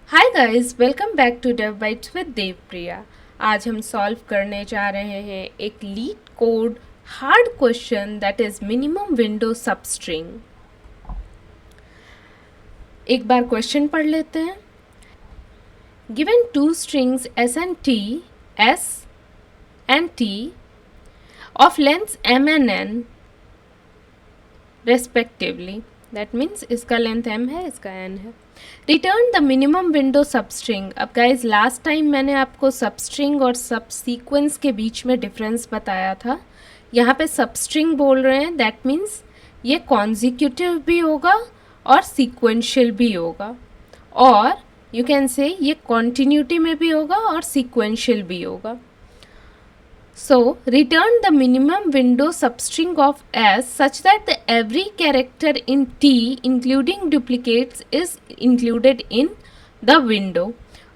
Hi guys, welcome back to Dev Bytes with Devpriya. आज हम solve करने जा रहे हैं एक LeetCode hard question that is minimum window substring. एक बार क्वेश्चन पढ़ लेते हैं। Given two strings S and T of length m and n respectively, that means इसका लेंथ m है, इसका n है। Return the minimum window substring. अब गाइज लास्ट टाइम मैंने आपको सबस्ट्रिंग और सब सीक्वेंस के बीच में डिफरेंस बताया था। यहाँ पे सबस्ट्रिंग बोल रहे हैं, दैट मीन्स ये कॉन्जिक्यूटिव भी होगा और सीक्वेंशियल भी होगा, और यू कैन से ये कॉन्टिन्यूटी में भी होगा और सीक्वेंशियल भी होगा। So, return the minimum window substring of S such that the every character in T including duplicates is included in the window.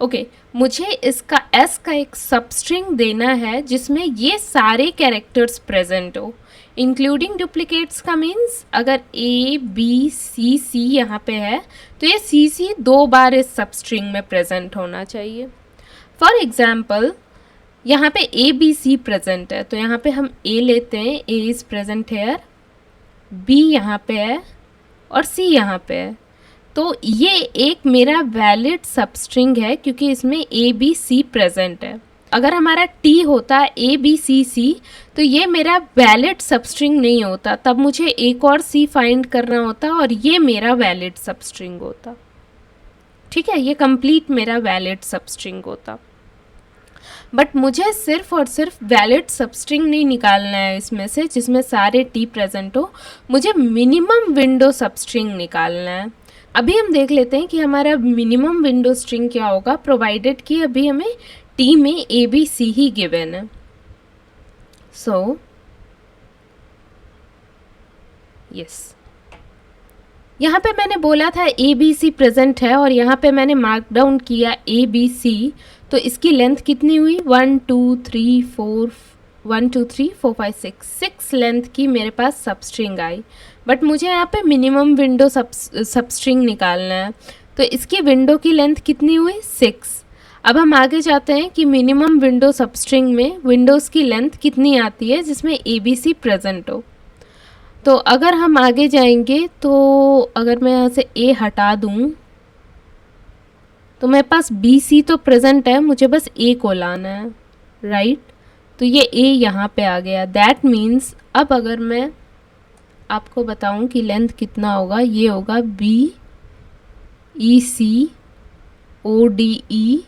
Okay, मुझे इसका S का एक substring देना है जिसमें ये सारे characters present हो। Including duplicates का means अगर A, B, C, C यहाँ पे है तो ये C, C 2 बार इस substring में present होना चाहिए। For example, यहाँ पे ए बी सी प्रेजेंट है तो यहाँ पे हम ए लेते हैं, A is present here, B यहाँ पे है और सी यहाँ पे है। तो ये एक मेरा वैलिड सबस्ट्रिंग है क्योंकि इसमें ए बी सी प्रेजेंट है। अगर हमारा टी होता ए बी सी सी तो ये मेरा वैलिड सबस्ट्रिंग नहीं होता, तब मुझे एक और सी फाइंड करना होता और ये मेरा वैलिड सबस्ट्रिंग होता। ठीक है, ये कंप्लीट मेरा वैलिड सबस्ट्रिंग होता। बट मुझे सिर्फ और सिर्फ वैलिड सबस्ट्रिंग नहीं निकालना है इसमें से जिसमें सारे टी प्रेजेंट हो, मुझे मिनिमम विंडो सबस्ट्रिंग निकालना है। अभी हम देख लेते हैं कि हमारा मिनिमम विंडो स्ट्रिंग क्या होगा, प्रोवाइडेड कि अभी हमें टी में A B C he given है। सो यस, यहाँ पे मैंने बोला था ए बी सी प्रेजेंट है और यहाँ पे मैंने मार्क डाउन किया ए बी सी, तो इसकी लेंथ कितनी हुई 1 2 3 4 1 2 3 4 5 6 लेंथ की मेरे पास सबस्ट्रिंग आई। बट मुझे यहाँ पे मिनिमम विंडो सबस्ट्रिंग निकालना है, तो इसकी विंडो की लेंथ कितनी हुई 6। अब हम आगे जाते हैं कि मिनिमम विंडो सबस्ट्रिंग में विंडोज़ की लेंथ कितनी आती है जिसमें ए बी सी प्रेजेंट हो। तो अगर हम आगे जाएंगे तो अगर मैं यहाँ से ए हटा दूँ तो मेरे पास बी सी तो प्रेजेंट है, मुझे बस ए को लाना है, राइट। तो ये ए यहाँ पे आ गया, दैट मीन्स अब अगर मैं आपको बताऊँ कि लेंथ कितना होगा, ये होगा B E C O D E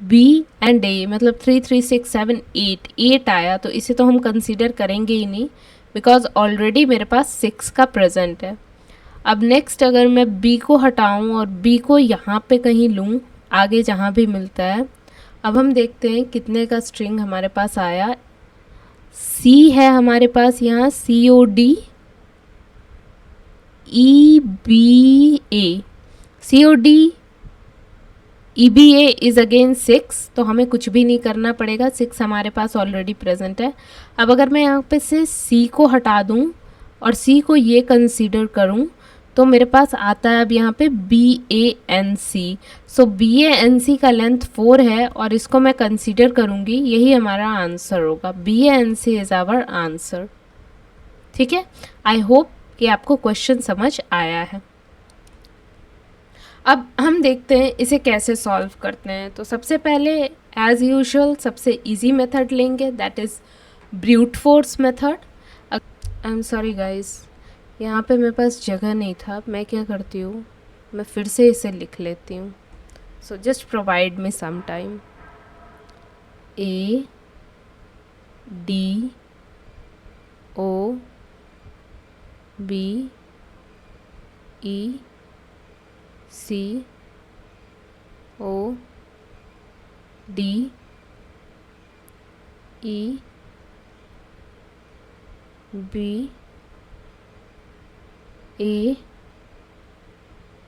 B and A, मतलब 3 3 6 7 8 आया। तो इसे तो हम कंसीडर करेंगे ही नहीं बिकॉज ऑलरेडी मेरे पास 6 का प्रेजेंट है। अब नेक्स्ट अगर मैं बी को हटाऊं और बी को यहाँ पे कहीं लूँ, आगे जहाँ भी मिलता है। अब हम देखते हैं कितने का स्ट्रिंग हमारे पास आया। सी है हमारे पास यहाँ C O D E B A, C O D E B A is again 6, तो हमें कुछ भी नहीं करना पड़ेगा, 6 हमारे पास ऑलरेडी प्रेजेंट है। अब अगर मैं यहाँ पे से सी को हटा दूँ और सी को ये कंसीडर करूँ तो मेरे पास आता है अब यहाँ पे B A N C. So B A N सी का लेंथ 4 है और इसको मैं कंसीडर करूँगी, यही हमारा आंसर होगा। B A N C is our answer. ठीक है, आई होप कि आपको क्वेश्चन समझ आया है। अब हम देखते हैं इसे कैसे सॉल्व करते हैं। तो सबसे पहले एज़ यूजुअल सबसे इजी मेथड लेंगे, that is brute force method. I am sorry guys, यहाँ पे मेरे पास जगह नहीं था, मैं क्या करती हूँ, मैं फिर से इसे लिख लेती हूँ। So just provide me some time. A D O B E C O D E B A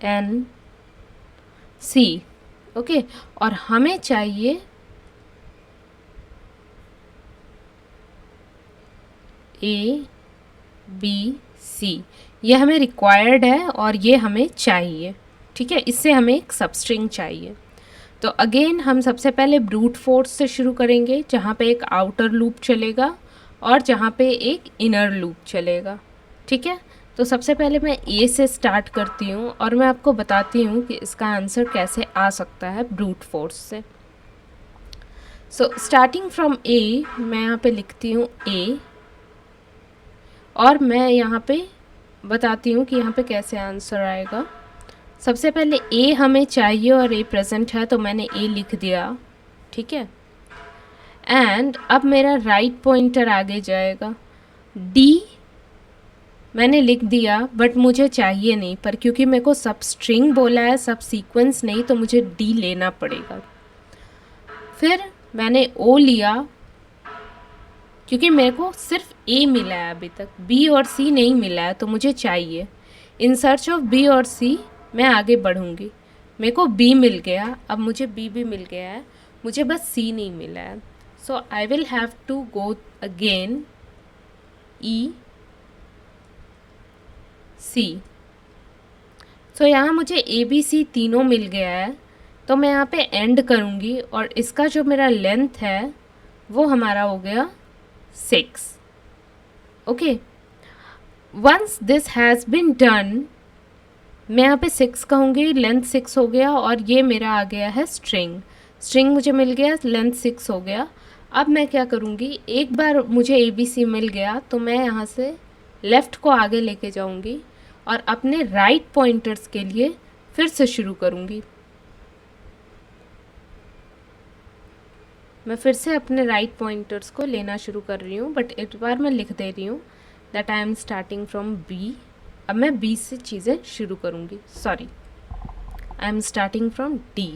N C. Okay, और हमें चाहिए ए बी सी, ये हमें रिक्वायर्ड है और ये हमें चाहिए। ठीक है, इससे हमें एक सबस्ट्रिंग चाहिए। तो अगेन हम सबसे पहले ब्रूट फोर्स से शुरू करेंगे, जहाँ पे एक आउटर लूप चलेगा और जहाँ पे एक इनर लूप चलेगा। ठीक है, तो सबसे पहले मैं ए से स्टार्ट करती हूँ और मैं आपको बताती हूँ कि इसका आंसर कैसे आ सकता है ब्रूट फोर्स से। सो स्टार्टिंग फ्रॉम ए, मैं यहाँ पे लिखती हूँ ए और मैं यहाँ पे बताती हूँ कि यहाँ पे कैसे आंसर आएगा। सबसे पहले ए हमें चाहिए और ए प्रेजेंट है, तो मैंने ए लिख दिया। ठीक है, एंड अब मेरा राइट पॉइंटर आगे जाएगा। डी मैंने लिख दिया, बट मुझे चाहिए नहीं, पर क्योंकि मेरे को सब स्ट्रिंग बोला है, सब सीक्वेंस नहीं, तो मुझे डी लेना पड़ेगा। फिर मैंने ओ लिया, क्योंकि मेरे को सिर्फ ए मिला है अभी तक, बी और सी नहीं मिला है, तो मुझे चाहिए। इन सर्च ऑफ बी और सी मैं आगे बढ़ूँगी। मेरे को बी मिल गया, अब मुझे बी भी मिल गया है, मुझे बस सी नहीं मिला है। So I will have to go again E C. So यहाँ मुझे ए बी सी तीनों मिल गया है, तो मैं यहाँ पे एंड करूँगी और इसका जो मेरा लेंथ है वो हमारा हो गया 6। Okay, once this has been done, मैं यहाँ पे 6 कहूँगी, लेंथ 6 हो गया और ये मेरा आ गया है स्ट्रिंग। स्ट्रिंग मुझे मिल गया, लेंथ 6 हो गया। अब मैं क्या करूँगी, एक बार मुझे ए बी सी मिल गया तो मैं यहाँ से लेफ़्ट को आगे लेके जाऊँगी और अपने राइट पॉइंटर्स के लिए फिर से शुरू करूँगी। मैं फिर से अपने राइट पॉइंटर्स को लेना शुरू कर रही हूँ, बट एक बार मैं लिख दे रही हूँ that I am starting from B. अब मैं बी से चीज़ें शुरू करूँगी, sorry, I am starting from D.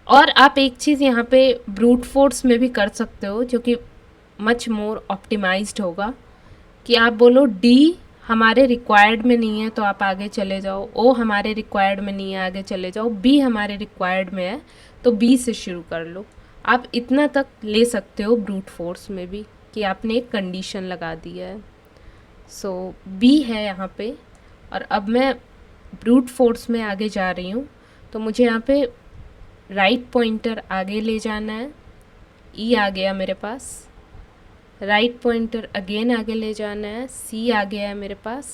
और आप एक चीज़ यहाँ पे ब्रूट फोर्स में भी कर सकते हो, जो कि मच मोर ऑप्टिमाइज्ड होगा, कि आप बोलो डी हमारे रिक्वायर्ड में नहीं है तो आप आगे चले जाओ, ओ हमारे रिक्वायर्ड में नहीं है आगे चले जाओ, बी हमारे रिक्वायर्ड में है तो बी से शुरू कर लो। आप इतना तक ले सकते हो ब्रूट फोर्स में भी, कि आपने एक कंडीशन लगा दिया है। सो बी है यहाँ पे, और अब मैं ब्रूट फोर्स में आगे जा रही हूँ, तो मुझे यहाँ पे राइट पॉइंटर आगे ले जाना है। ई आ गया मेरे पास, राइट पॉइंटर अगेन आगे ले जाना है, सी आ गया है मेरे पास,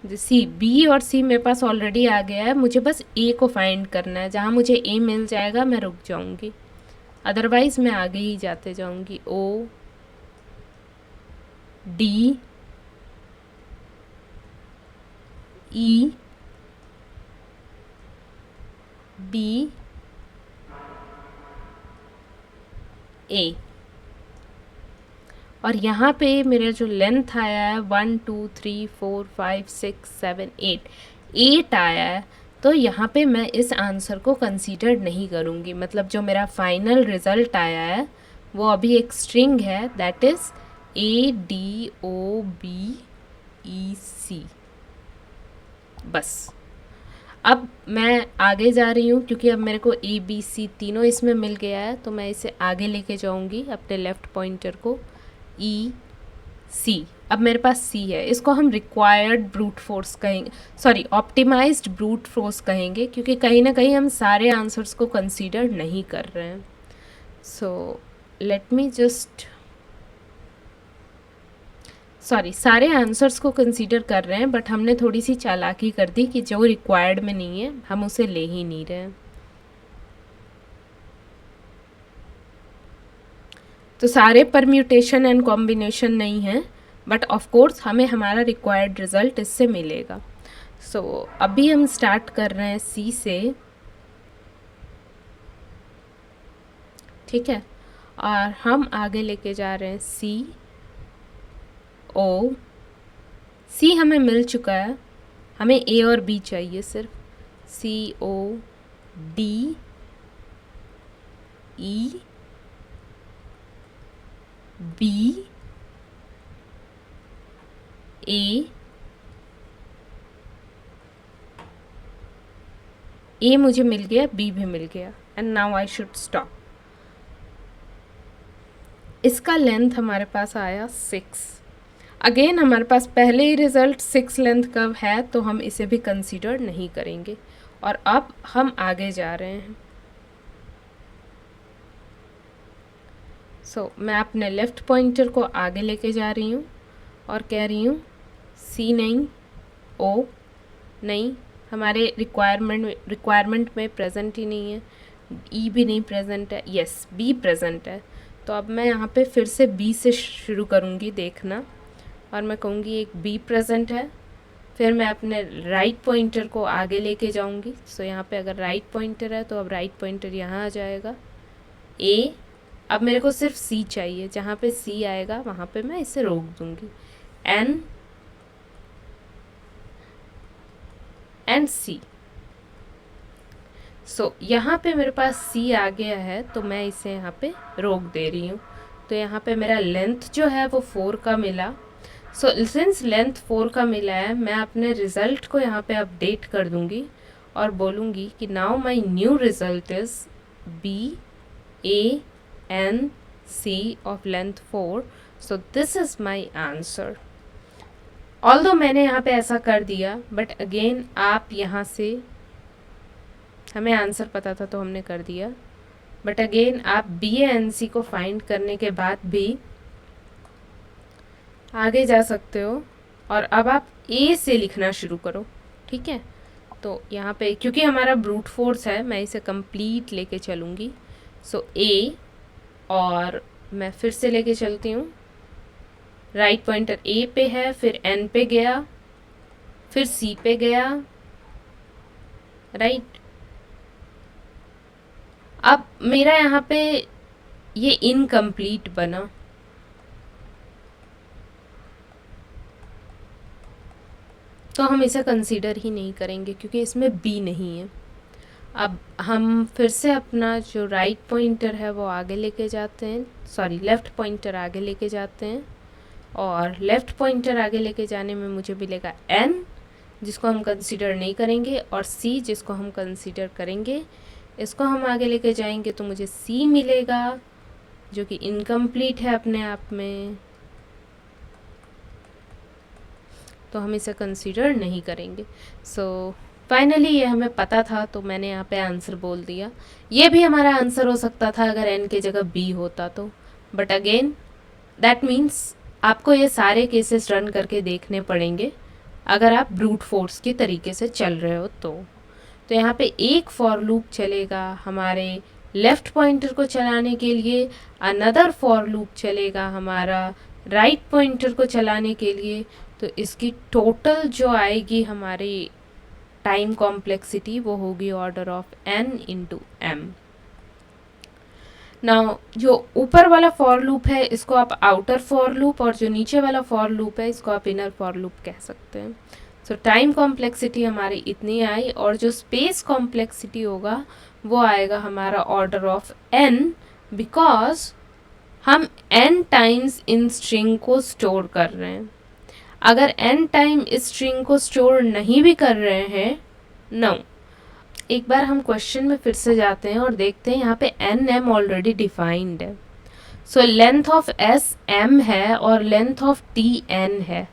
सी, बी और सी मेरे पास ऑलरेडी आ गया है, मुझे बस ए को फाइंड करना है। जहाँ मुझे ए मिल जाएगा मैं रुक जाऊँगी, अदरवाइज़ मैं आगे ही जाते जाऊँगी। ओ डी ई बी ए, और यहाँ पे मेरा जो लेंथ आया है 1 2 3 4 5 6 7 8 आया है, तो यहाँ पे मैं इस आंसर को कंसीडर नहीं करूँगी। मतलब जो मेरा फाइनल रिज़ल्ट आया है वो अभी एक स्ट्रिंग है, that is A D O B E C. बस अब मैं आगे जा रही हूँ, क्योंकि अब मेरे को ए बी सी तीनों इसमें मिल गया है, तो मैं इसे आगे लेके जाऊँगी अपने लेफ़्ट पॉइंटर को, ई सी। अब मेरे पास सी है, इसको हम रिक्वायर्ड ब्रूट फोर्स कहेंगे, सॉरी ऑप्टिमाइज्ड ब्रूट फोर्स कहेंगे, क्योंकि कहीं ना कहीं हम सारे आंसर्स को कंसीडर नहीं कर रहे हैं। So let me just, sorry, सारे आंसर्स को कंसीडर कर रहे हैं, बट हमने थोड़ी सी चालाकी कर दी कि जो रिक्वायर्ड में नहीं है हम उसे ले ही नहीं रहे हैं। तो सारे परम्यूटेशन एंड कॉम्बिनेशन नहीं है, बट ऑफ कोर्स हमें हमारा रिक्वायर्ड रिजल्ट इससे मिलेगा। सो अभी हम स्टार्ट कर रहे हैं सी से, ठीक है, और हम आगे लेके जा रहे हैं सी ओ। सी हमें मिल चुका है, हमें ए और बी चाहिए सिर्फ। सी ओ डी ई बी ए मुझे मिल गया, बी भी मिल गया, and now I should stop. इसका लेंथ हमारे पास आया 6। अगेन हमारे पास पहले ही रिज़ल्ट 6 लेंथ का है, तो हम इसे भी कंसीडर नहीं करेंगे। और अब हम आगे जा रहे हैं। मैं अपने लेफ़्ट पॉइंटर को आगे लेके जा रही हूँ और कह रही हूँ सी नहीं, ओ नहीं, हमारे रिक्वायरमेंट में प्रेजेंट ही नहीं है, ई भी नहीं प्रेजेंट है, यस बी प्रेजेंट है। तो अब मैं यहाँ पे फिर से बी से शुरू करूँगी देखना, और मैं कहूँगी एक बी प्रेजेंट है। फिर मैं अपने राइट पॉइंटर को आगे लेके जाऊँगी। यहाँ पे अगर राइट पॉइंटर है तो अब राइट पॉइंटर यहाँ आ जाएगा। ए, अब मेरे को सिर्फ सी चाहिए, जहाँ पे सी आएगा वहाँ पे मैं इसे रोक दूँगी। एन एंड सी। यहाँ पे मेरे पास सी आ गया है, तो मैं इसे यहाँ पे रोक दे रही हूँ। तो यहाँ पे मेरा लेंथ जो है वो 4 का मिला। सिंस लेंथ 4 का मिला है, मैं अपने रिज़ल्ट को यहाँ पे अपडेट कर दूँगी और बोलूँगी कि now my new result is B A N C of length 4। So this is my answer. Although मैंने यहाँ पे ऐसा कर दिया, बट अगेन आप यहाँ से, हमें आंसर पता था तो हमने कर दिया, बट अगेन आप बी एन सी को फाइंड करने के बाद भी आगे जा सकते हो। और अब आप ए से लिखना शुरू करो, ठीक है। तो यहाँ पे क्योंकि हमारा ब्रूट फोर्स है, मैं इसे कंप्लीट लेके चलूँगी। ए, और मैं फिर से लेके चलती हूँ। राइट पॉइंटर ए पे है, फिर एन पे गया, फिर सी पे गया, राइट। अब मेरा यहाँ पे ये इनकम्प्लीट बना, तो हम इसे कंसीडर ही नहीं करेंगे क्योंकि इसमें बी नहीं है। अब हम फिर से अपना जो राइट पॉइंटर है वो आगे लेके जाते हैं, सॉरी लेफ़्ट पॉइंटर आगे लेके जाते हैं, और लेफ़्ट पॉइंटर आगे लेके जाने में मुझे मिलेगा एन, जिसको हम कंसीडर नहीं करेंगे, और सी, जिसको हम कंसीडर करेंगे। इसको हम आगे लेके जाएंगे तो मुझे सी मिलेगा, जो कि इनकम्प्लीट है अपने आप में, तो हम इसे कंसीडर नहीं करेंगे। फाइनली ये हमें पता था, तो मैंने यहाँ पे आंसर बोल दिया। ये भी हमारा आंसर हो सकता था अगर एन की जगह बी होता तो, बट अगेन दैट मीन्स आपको ये सारे केसेस रन करके देखने पड़ेंगे अगर आप ब्रूट फोर्स के तरीके से चल रहे हो तो यहाँ पे एक फॉर लूप चलेगा हमारे लेफ़्ट पॉइंटर को चलाने के लिए, अनदर फॉर लूप चलेगा हमारा राइट पॉइंटर को चलाने के लिए। तो इसकी टोटल जो आएगी हमारी टाइम कॉम्प्लेक्सिटी वो होगी order of n into M. Now जो ऊपर वाला फॉर लूप है इसको आप आउटर फॉर लूप, और जो नीचे वाला फॉर लूप है इसको आप इनर फॉर लूप कह सकते हैं। टाइम कॉम्प्लेक्सिटी हमारी इतनी आई, और जो स्पेस कॉम्प्लेक्सिटी होगा वो आएगा हमारा ऑर्डर ऑफ n, बिकॉज हम n टाइम्स इन स्ट्रिंग को स्टोर कर रहे हैं। अगर n टाइम इस स्ट्रिंग को स्टोर नहीं भी कर रहे हैं, नो, एक बार हम क्वेश्चन में फिर से जाते हैं और देखते हैं यहाँ पे एन एम ऑलरेडी डिफाइंड है। लेंथ ऑफ एस m है और लेंथ ऑफ टी n है।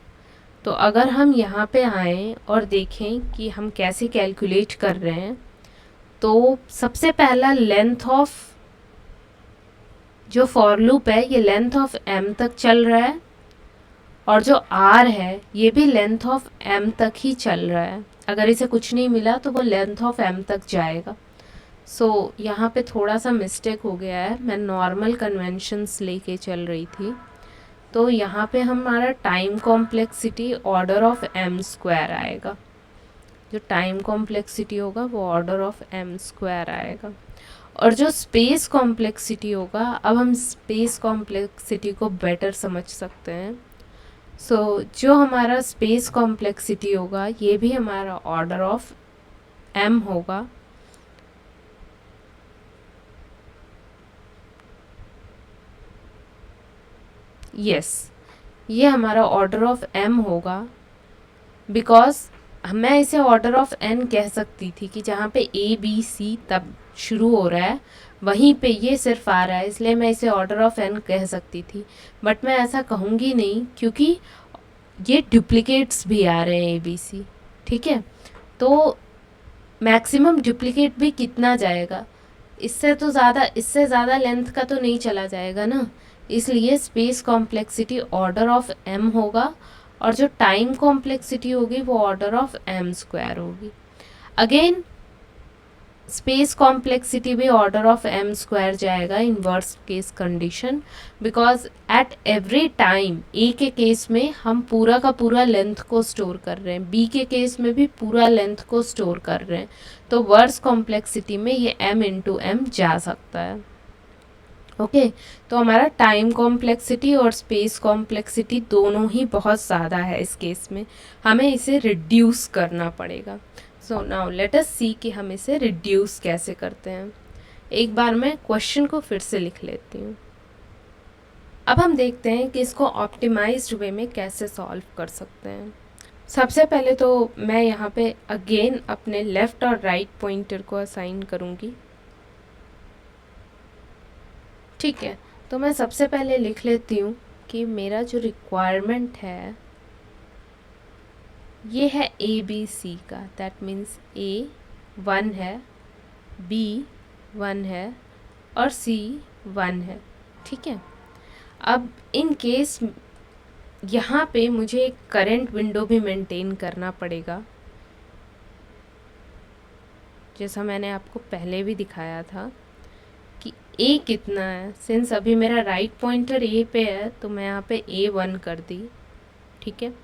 तो अगर हम यहाँ पे आएँ और देखें कि हम कैसे कैलकुलेट कर रहे हैं, तो सबसे पहला लेंथ ऑफ जो फॉर लूप है ये लेंथ ऑफ m तक चल रहा है, और जो r है ये भी लेंथ ऑफ m तक ही चल रहा है। अगर इसे कुछ नहीं मिला तो वो लेंथ ऑफ m तक जाएगा। यहाँ पे थोड़ा सा मिस्टेक हो गया है, मैं नॉर्मल कन्वेंशंस लेके चल रही थी। तो यहाँ पे हमारा time complexity order of m square आएगा। जो टाइम कॉम्प्लेक्सिटी होगा वो ऑर्डर ऑफ m स्क्वायर आएगा। और जो स्पेस कॉम्प्लेक्सिटी होगा, अब हम स्पेस कॉम्प्लेक्सिटी को बेटर समझ सकते हैं। जो हमारा स्पेस कॉम्प्लेक्सिटी होगा ये भी हमारा ऑर्डर ऑफ m होगा। यस, ये हमारा ऑर्डर ऑफ m होगा, बिकॉज मैं इसे ऑर्डर ऑफ n कह सकती थी कि जहाँ पे a b c तब शुरू हो रहा है वहीं पे ये सिर्फ आ रहा है, इसलिए मैं इसे ऑर्डर ऑफ n कह सकती थी। बट मैं ऐसा कहूँगी नहीं, क्योंकि ये डुप्लीकेट्स भी आ रहे हैं ABC, ठीक है। तो मैक्सिमम डुप्लीकेट भी कितना जाएगा, इससे ज़्यादा लेंथ का तो नहीं चला जाएगा ना, इसलिए space complexity order of m होगा और जो टाइम कॉम्प्लेक्सिटी होगी वो ऑर्डर ऑफ m² होगी। अगेन स्पेस कॉम्प्लेक्सिटी भी ऑर्डर ऑफ m² जाएगा in worst case condition, because at every time A के केस में हम पूरा का पूरा लेंथ को स्टोर कर रहे हैं, बी के केस में भी पूरा लेंथ को स्टोर कर रहे हैं, तो वर्स्ट कॉम्प्लेक्सिटी में ये m इंटू m जा सकता है। ओके तो हमारा टाइम कॉम्प्लेक्सिटी और स्पेस कॉम्प्लेक्सिटी दोनों ही बहुत ज़्यादा है इस केस में, हमें इसे रिड्यूस करना पड़ेगा। सो नाउ लेट अस सी कि हम इसे रिड्यूस कैसे करते हैं। एक बार मैं क्वेश्चन को फिर से लिख लेती हूँ। अब हम देखते हैं कि इसको ऑप्टिमाइज्ड वे में कैसे सॉल्व कर सकते हैं। सबसे पहले तो मैं यहाँ पे अगेन अपने लेफ़्ट और राइट पॉइंटर को असाइन करूँगी, ठीक है। तो मैं सबसे पहले लिख लेती हूँ कि मेरा जो रिक्वायरमेंट है ये है ABC का, दैट मीन्स A 1 है, B 1 है और C 1 है, ठीक है। अब इन केस यहाँ पे मुझे एक करंट विंडो भी मेंटेन करना पड़ेगा, जैसा मैंने आपको पहले भी दिखाया था कि A कितना है। सिंस अभी मेरा राइट पॉइंटर A पे है तो मैं यहाँ पे A1 कर दी, ठीक है।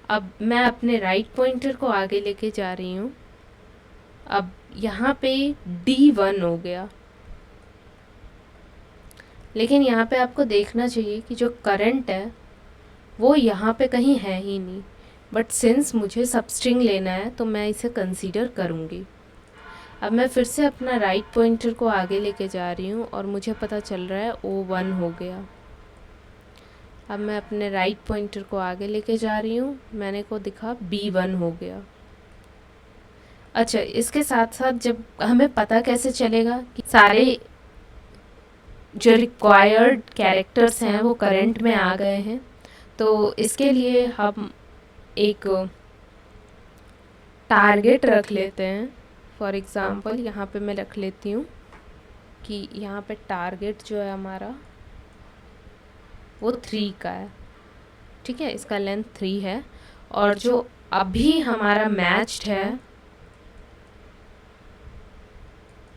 अब मैं अपने राइट पॉइंटर को आगे लेके जा रही हूँ, अब यहाँ पे D1 हो गया, लेकिन यहाँ पे आपको देखना चाहिए कि जो करंट है वो यहाँ पे कहीं है ही नहीं, बट सिंस मुझे सबस्ट्रिंग लेना है तो मैं इसे कंसीडर करूँगी। अब मैं फिर से अपना राइट पॉइंटर को आगे लेके जा रही हूँ और मुझे पता चल रहा है O1 हो गया। अब मैं अपने राइट पॉइंटर को आगे लेके जा रही हूँ, मैंने को दिखा B1 हो गया। अच्छा, इसके साथ साथ जब हमें पता कैसे चलेगा कि सारे जो रिक्वायर्ड कैरेक्टर्स हैं वो करंट में आ गए हैं, तो इसके लिए हम एक टारगेट रख लेते हैं। फॉर एग्ज़ाम्पल यहाँ पे मैं रख लेती हूँ कि यहाँ पे टारगेट जो है हमारा वो 3 का है, ठीक है। इसका लेंथ 3 है और जो अभी हमारा मैच्ड है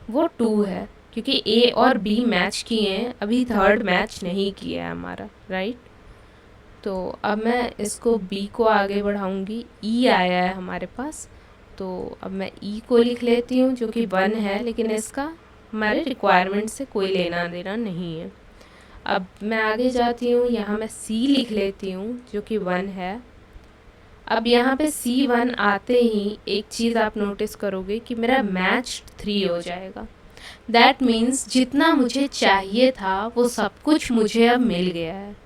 वो 2 है, क्योंकि A और B मैच किए हैं, अभी थर्ड मैच नहीं किया है हमारा, राइट। तो अब मैं इसको B को आगे बढ़ाऊंगी, E आया है हमारे पास, तो अब मैं E को लिख लेती हूँ जो कि 1 है, लेकिन इसका हमारे रिक्वायरमेंट से कोई लेना देना नहीं है। अब मैं आगे जाती हूँ, यहाँ मैं C लिख लेती हूँ जो कि 1 है। अब यहाँ पे C1 आते ही एक चीज़ आप नोटिस करोगे कि मेरा मैच 3 हो जाएगा। दैट मीन्स जितना मुझे चाहिए था वो सब कुछ मुझे अब मिल गया है,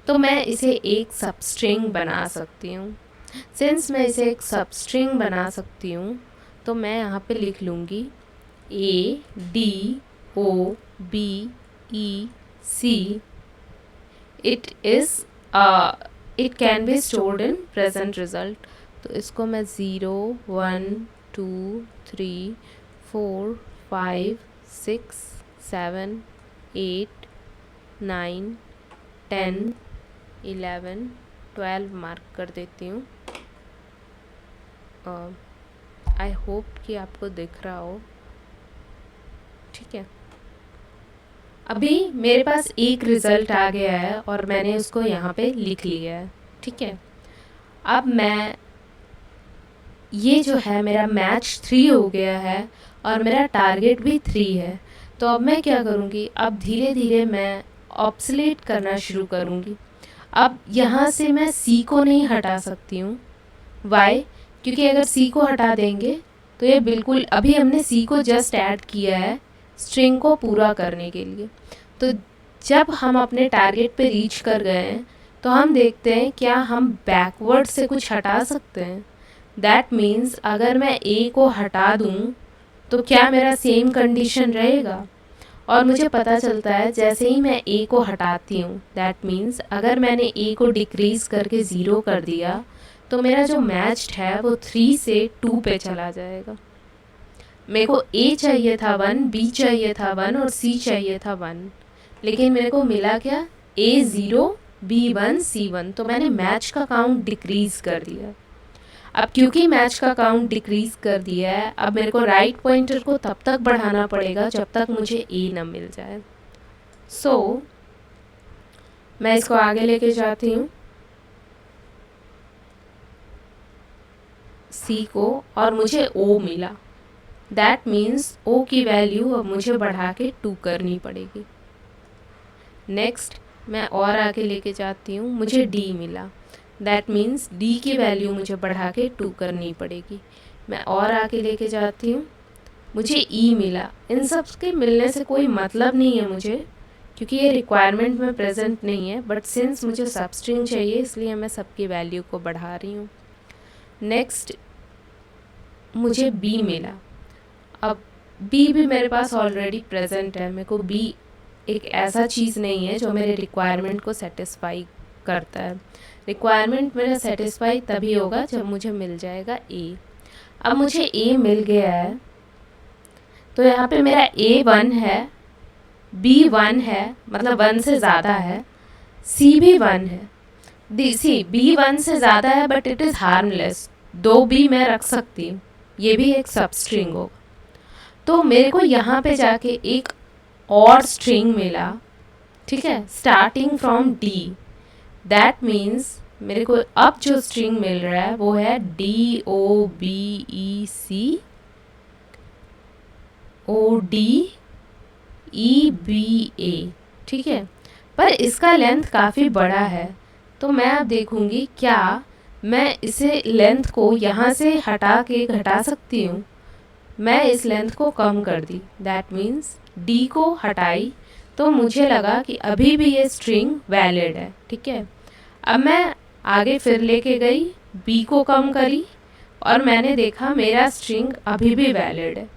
तो मैं इसे एक सबस्ट्रिंग बना सकती हूँ। सिंस मैं इसे एक सबस्ट्रिंग बना सकती हूँ तो मैं यहाँ पे लिख लूँगी A D O B E C। It can be stored in present result. तो इसको मैं 0 1 2 3 4 5 6 7 8 9 10 11 12 मार्क कर देती हूँ। आई होप कि आपको दिख रहा हो, ठीक है। अभी मेरे पास एक रिज़ल्ट आ गया है और मैंने उसको यहाँ पे लिख लिया है, ठीक है। अब मैं ये जो है मेरा मैच 3 हो गया है और मेरा टारगेट भी 3 है, तो अब मैं क्या करूँगी, अब धीरे धीरे मैं ऑब्सोलेट करना शुरू करूँगी। अब यहाँ से मैं C को नहीं हटा सकती हूँ, वाई, क्योंकि अगर C को हटा देंगे तो ये बिल्कुल, अभी हमने C को जस्ट ऐड किया है स्ट्रिंग को पूरा करने के लिए, तो जब हम अपने टारगेट पे रीच कर गए हैं तो हम देखते हैं क्या हम बैकवर्ड से कुछ हटा सकते हैं। दैट मीन्स अगर मैं A को हटा दूँ तो क्या मेरा सेम कंडीशन रहेगा, और मुझे पता चलता है जैसे ही मैं ए को हटाती हूँ, दैट मीन्स अगर मैंने ए को डिक्रीज़ करके 0 कर दिया तो मेरा जो मैच्ड है वो 3 से 2 पे चला जाएगा। मेरे को ए चाहिए था 1, बी चाहिए था 1 और सी चाहिए था 1, लेकिन मेरे को मिला क्या, ए 0, बी 1, सी 1। तो मैंने मैच का काउंट डिक्रीज़ कर दिया। अब क्योंकि मैच का काउंट डिक्रीज़ कर दिया है, अब मेरे को राइट पॉइंटर को तब तक बढ़ाना पड़ेगा जब तक मुझे ए ना मिल जाए। सो मैं इसको आगे लेके जाती हूँ सी को, और मुझे ओ मिला। दैट मीन्स ओ की वैल्यू अब मुझे बढ़ा के 2 करनी पड़ेगी। नेक्स्ट मैं और आगे लेके जाती हूँ, मुझे डी मिला। दैट मीन्स डी की वैल्यू मुझे बढ़ा के 2 करनी पड़ेगी। मैं और आगे लेके जाती हूँ, मुझे ई मिला। इन सब के मिलने से कोई मतलब नहीं है मुझे, क्योंकि ये रिक्वायरमेंट में प्रेजेंट नहीं है, बट सिंस मुझे सबस्ट्रिंग चाहिए इसलिए मैं सबकी वैल्यू को बढ़ा रही हूँ। नेक्स्ट मुझे बी मिला। अब बी भी मेरे पास ऑलरेडी प्रेजेंट है। मेरे को बी एक ऐसा चीज़ नहीं है जो मेरे रिक्वायरमेंट को सेटिस्फाई करता है। रिक्वायरमेंट मेरा सेटिस्फाई तभी होगा जब मुझे मिल जाएगा ए। अब मुझे ए मिल गया है, तो यहाँ पे मेरा ए 1 है, बी 1 है, मतलब 1 से ज़्यादा है, सी भी 1 है। सी बी 1 से ज़्यादा है बट इट इज़ हार्मलेस, 2 बी मैं रख सकती हूँ, ये भी एक सबस्ट्रिंग होगा। तो मेरे को यहाँ पे जाके एक और स्ट्रिंग मिला, ठीक है, starting from D. That means मेरे को अब जो स्ट्रिंग मिल रहा है वो है D O B E C O D E B ए, ठीक है। पर इसका लेंथ काफ़ी बड़ा है, तो मैं अब देखूँगी क्या मैं इसे लेंथ को यहाँ से हटा के घटा सकती हूँ। मैं इस लेंथ को कम कर दी, दैट मीन्स डी को हटाई, तो मुझे लगा कि अभी भी ये स्ट्रिंग वैलिड है, ठीक है। अब मैं आगे फिर लेके गई, बी को कम करी और मैंने देखा मेरा स्ट्रिंग अभी भी वैलिड है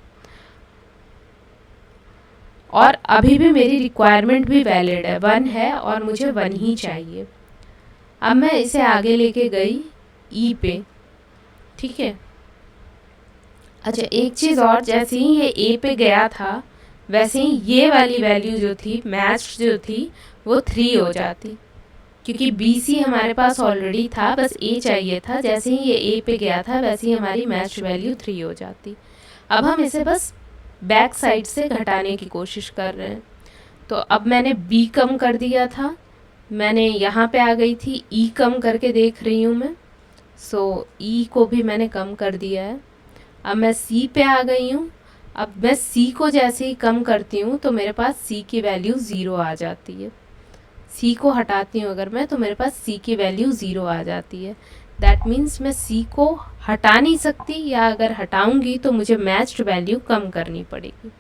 और अभी भी मेरी रिक्वायरमेंट भी वैलिड है, 1 है और मुझे 1 ही चाहिए। अब मैं इसे आगे लेके गई ई पे, ठीक है। अच्छा एक चीज़ और, जैसे ही ये ए पे गया था वैसे ही ये वाली वैल्यू जो थी मैच जो थी वो 3 हो जाती, क्योंकि बी सी हमारे पास ऑलरेडी था, बस ए चाहिए था। जैसे ही ये ए पे गया था वैसे ही हमारी मैच वैल्यू 3 हो जाती। अब हम इसे बस बैक साइड से घटाने की कोशिश कर रहे हैं। तो अब मैंने बी कम कर दिया था, मैंने यहाँ पे आ गई थी, ई कम करके देख रही हूँ मैं। सो ई को भी मैंने कम कर दिया है। अब मैं सी पे आ गई हूँ। अब मैं सी को जैसे ही कम करती हूँ तो मेरे पास सी की वैल्यू 0 आ जाती है। सी को हटाती हूँ अगर मैं, तो मेरे पास सी की वैल्यू 0 आ जाती है। दैट मीन्स मैं सी को हटा नहीं सकती, या अगर हटाऊँगी तो मुझे मैच्ड वैल्यू कम करनी पड़ेगी।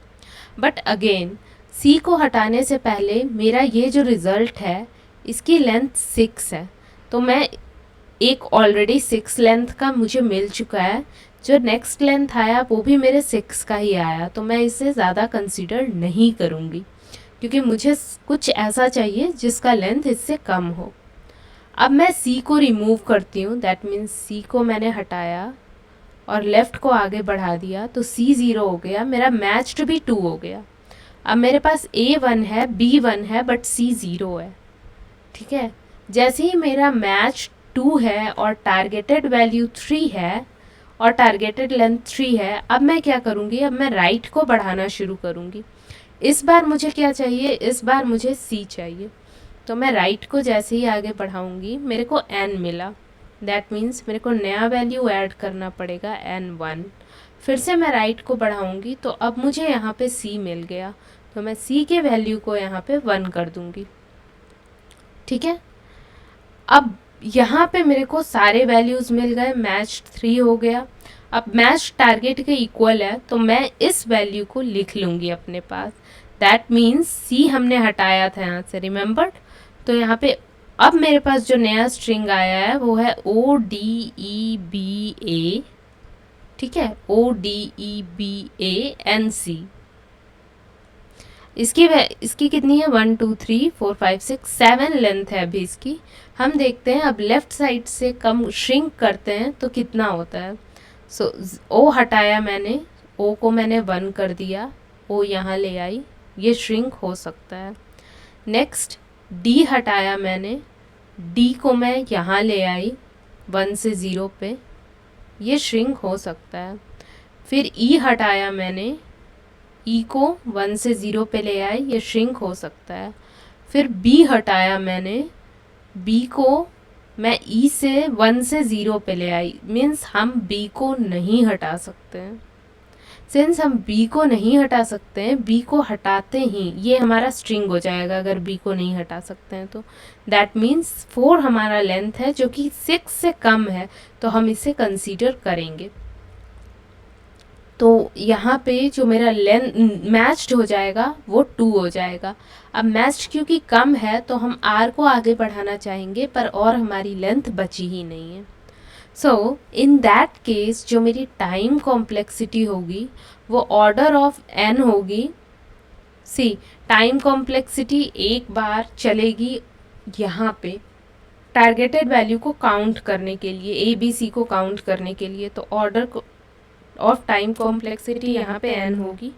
बट अगेन सी को हटाने से पहले मेरा ये जो रिज़ल्ट है इसकी लेंथ 6 है, तो मैं एक ऑलरेडी 6 लेंथ का मुझे मिल चुका है। जो नेक्स्ट लेंथ आया वो भी मेरे 6 का ही आया, तो मैं इसे ज़्यादा कंसीडर नहीं करूँगी, क्योंकि मुझे कुछ ऐसा चाहिए जिसका लेंथ इससे कम हो। अब मैं सी को रिमूव करती हूँ, दैट मीन्स सी को मैंने हटाया और लेफ़्ट को आगे बढ़ा दिया, तो सी 0 हो गया, मेरा मैच्ड भी 2 हो गया। अब मेरे पास ए 1 है, बी 1 है, बट सी 0 है, ठीक है। जैसे ही मेरा मैच 2 है और टारगेटेड वैल्यू 3 है और टारगेटेड लेंथ 3 है, अब मैं क्या करूँगी, अब मैं राइट को बढ़ाना शुरू करूँगी। इस बार मुझे क्या चाहिए, इस बार मुझे सी चाहिए, तो मैं राइट को जैसे ही आगे बढ़ाऊँगी मेरे को n मिला। दैट मीन्स मेरे को नया वैल्यू ऐड करना पड़ेगा n1। फिर से मैं राइट को बढ़ाऊँगी तो अब मुझे यहाँ पे c मिल गया, तो मैं c के वैल्यू को यहाँ पे 1 कर दूँगी, ठीक है। अब यहाँ पे मेरे को सारे वैल्यूज़ मिल गए, मैच 3 हो गया। अब मैच टारगेट के इक्वल है, तो मैं इस वैल्यू को लिख लूँगी अपने पास। दैट मीन्स सी हमने हटाया था यहाँ से, रिमेंबर्ड। तो यहाँ पे अब मेरे पास जो नया स्ट्रिंग आया है वो है ओ डी ई बी ए, ठीक है, ओ D E B A N सी। इसकी कितनी है 1 2 3 4 5 6 7 लेंथ है अभी इसकी। हम देखते हैं अब लेफ़्ट साइड से कम श्रिंक करते हैं तो कितना होता है। सो ओ हटाया मैंने, ओ को मैंने 1 कर दिया, ओ यहाँ ले आई, ये श्रिंक हो सकता है। नेक्स्ट डी हटाया मैंने, डी को मैं यहाँ ले आई 1 से 0 पे, ये श्रिंक हो सकता है। फिर ई हटाया मैंने, ई को 1 से 0 पे ले आई, ये श्रिंक हो सकता है। फिर बी हटाया मैंने, बी को मैं ई से 1 से 0 पे ले आई, मीन्स हम बी को नहीं हटा सकते हैं। सिंस हम बी को नहीं हटा सकते हैं, बी को हटाते ही ये हमारा स्ट्रिंग हो जाएगा अगर बी को नहीं हटा सकते हैं तो। दैट मीन्स 4 हमारा लेंथ है जो कि 6 से कम है, तो हम इसे कंसीडर करेंगे। तो यहाँ पे जो मेरा लेंथ मैच्ड हो जाएगा वो 2 हो जाएगा। अब मैच्ड क्योंकि कम है तो हम आर को आगे बढ़ाना चाहेंगे, पर और हमारी लेंथ बची ही नहीं है। सो इन दैट केस जो मेरी टाइम कॉम्प्लेक्सिटी होगी वो ऑर्डर ऑफ n होगी। सी टाइम कॉम्प्लेक्सिटी एक बार चलेगी यहाँ पे टारगेटेड वैल्यू को काउंट करने के लिए, ए बी सी को काउंट करने के लिए, तो ऑर्डर ऑफ टाइम कॉम्प्लेक्सिटी यहाँ पे n होगी।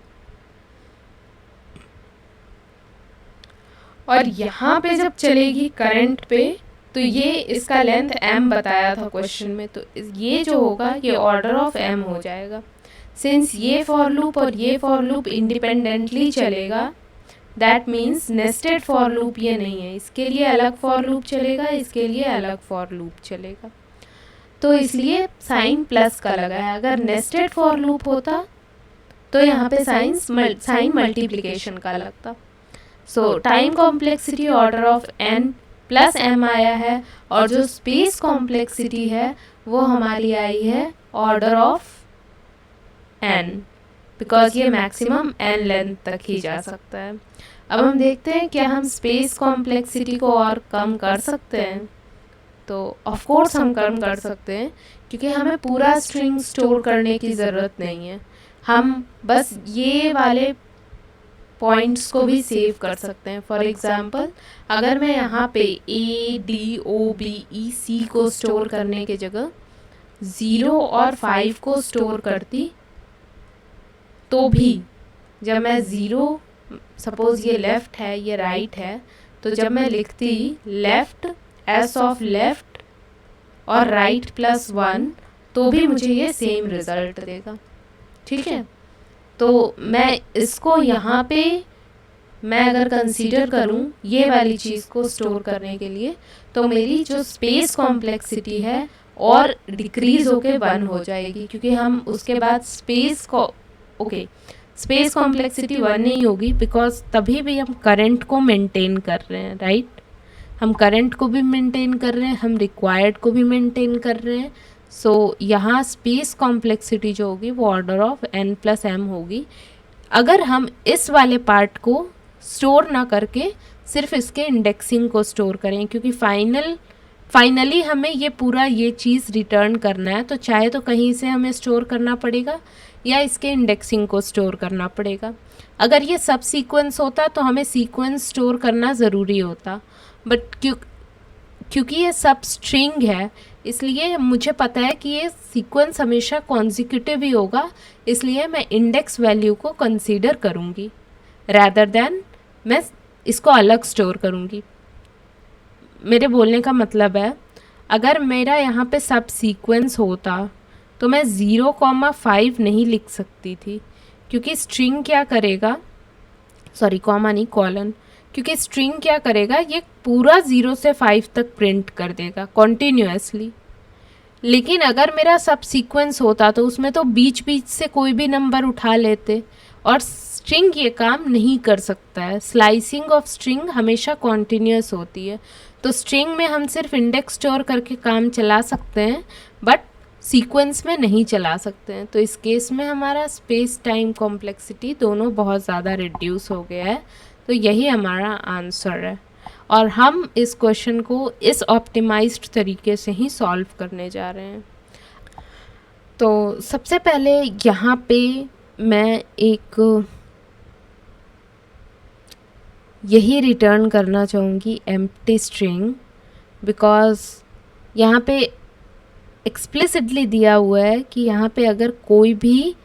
और यहाँ पे जब चलेगी करंट पे तो ये इसका लेंथ m बताया था क्वेश्चन में, तो ये जो होगा ये ऑर्डर ऑफ m हो जाएगा। सिंस ये फॉर लूप और ये फॉर लूप इंडिपेंडेंटली चलेगा, that means nested for loop ये नहीं है, इसके लिए अलग फॉर लूप चलेगा, इसके लिए अलग फॉर लूप चलेगा, तो इसलिए साइन प्लस का लगा है। अगर नेस्टेड फॉर लूप होता तो यहाँ पे साइन मल्टीप्लिकेशन का लगता। सो time complexity order of n plus m आया है, और जो स्पेस कॉम्प्लेक्सिटी है वो हमारी आई है ऑर्डर ऑफ n, बिकॉज ये मैक्सिमम n लेंथ तक ही जा सकता है। अब हम देखते हैं क्या हम स्पेस कॉम्प्लेक्सिटी को और कम कर सकते हैं। तो ऑफ कोर्स हम कम कर सकते हैं, क्योंकि हमें पूरा स्ट्रिंग स्टोर करने की ज़रूरत नहीं है, हम बस ये वाले पॉइंट्स को भी सेव कर सकते हैं। फॉर एग्जांपल अगर मैं यहाँ पे ए डी ओ बी ई सी को स्टोर करने के जगह 0 और 5 को स्टोर करती, तो भी जब मैं 0, सपोज ये लेफ़्ट है ये राइट है, तो जब मैं लिखती लेफ़्ट एस ऑफ लेफ़्ट और राइट प्लस 1, तो भी मुझे ये सेम रिज़ल्ट देगा। ठीक है, तो मैं इसको यहाँ पे मैं अगर कंसीडर करूँ ये वाली चीज़ को स्टोर करने के लिए, तो मेरी जो स्पेस कॉम्प्लेक्सिटी है और डिक्रीज़ होके 1 हो जाएगी, क्योंकि हम उसके बाद स्पेस को स्पेस कॉम्प्लेक्सिटी 1 नहीं होगी, बिकॉज तभी भी हम करंट को मेंटेन कर रहे हैं, राइट। हम करंट को भी मेंटेन कर रहे हैं, हम रिक्वायर्ड को भी मेंटेन कर रहे हैं। सो यहाँ स्पेस कॉम्प्लेक्सिटी जो होगी वो order of n plus m होगी। अगर हम इस वाले पार्ट को स्टोर ना करके सिर्फ इसके इंडेक्सिंग को स्टोर करें, क्योंकि फाइनली हमें ये पूरा ये चीज़ रिटर्न करना है, तो चाहे तो कहीं से हमें स्टोर करना पड़ेगा या इसके इंडेक्सिंग को स्टोर करना पड़ेगा। अगर ये सब सीक्वेंस होता तो हमें सीक्वेंस स्टोर करना ज़रूरी होता, बट क्योंकि ये सब स्ट्रिंग है इसलिए मुझे पता है कि ये सीक्वेंस हमेशा कॉन्जिक्यूटिव ही होगा, इसलिए मैं इंडेक्स वैल्यू को कंसीडर करूँगी रैदर देन मैं इसको अलग स्टोर करूँगी। मेरे बोलने का मतलब है अगर मेरा यहाँ पे सब सीक्वेंस होता तो मैं 0,5 नहीं लिख सकती थी, क्योंकि स्ट्रिंग क्या करेगा, सॉरी कॉमा नहीं कॉलन, क्योंकि स्ट्रिंग क्या करेगा ये पूरा 0 से 5 तक प्रिंट कर देगा कॉन्टिन्यूसली। लेकिन अगर मेरा सब सीक्वेंस होता तो उसमें तो बीच बीच से कोई भी नंबर उठा लेते, और स्ट्रिंग ये काम नहीं कर सकता है। स्लाइसिंग ऑफ स्ट्रिंग हमेशा कॉन्टिन्यूस होती है, तो स्ट्रिंग में हम सिर्फ इंडेक्स स्टोर करके काम चला सकते हैं, बट सीक्वेंस में नहीं चला सकते हैं। तो इस केस में हमारा स्पेस टाइम कॉम्प्लेक्सिटी दोनों बहुत ज़्यादा रिड्यूस हो गया है, तो यही हमारा आंसर है। और हम इस क्वेश्चन को इस ऑप्टिमाइज्ड तरीके से ही सॉल्व करने जा रहे हैं। तो सबसे पहले यहाँ पे मैं एक यही रिटर्न करना चाहूँगी, एम्प्टी स्ट्रिंग, बिकॉज़ यहाँ पे एक्सप्लिसिटली दिया हुआ है कि यहाँ पे अगर कोई भी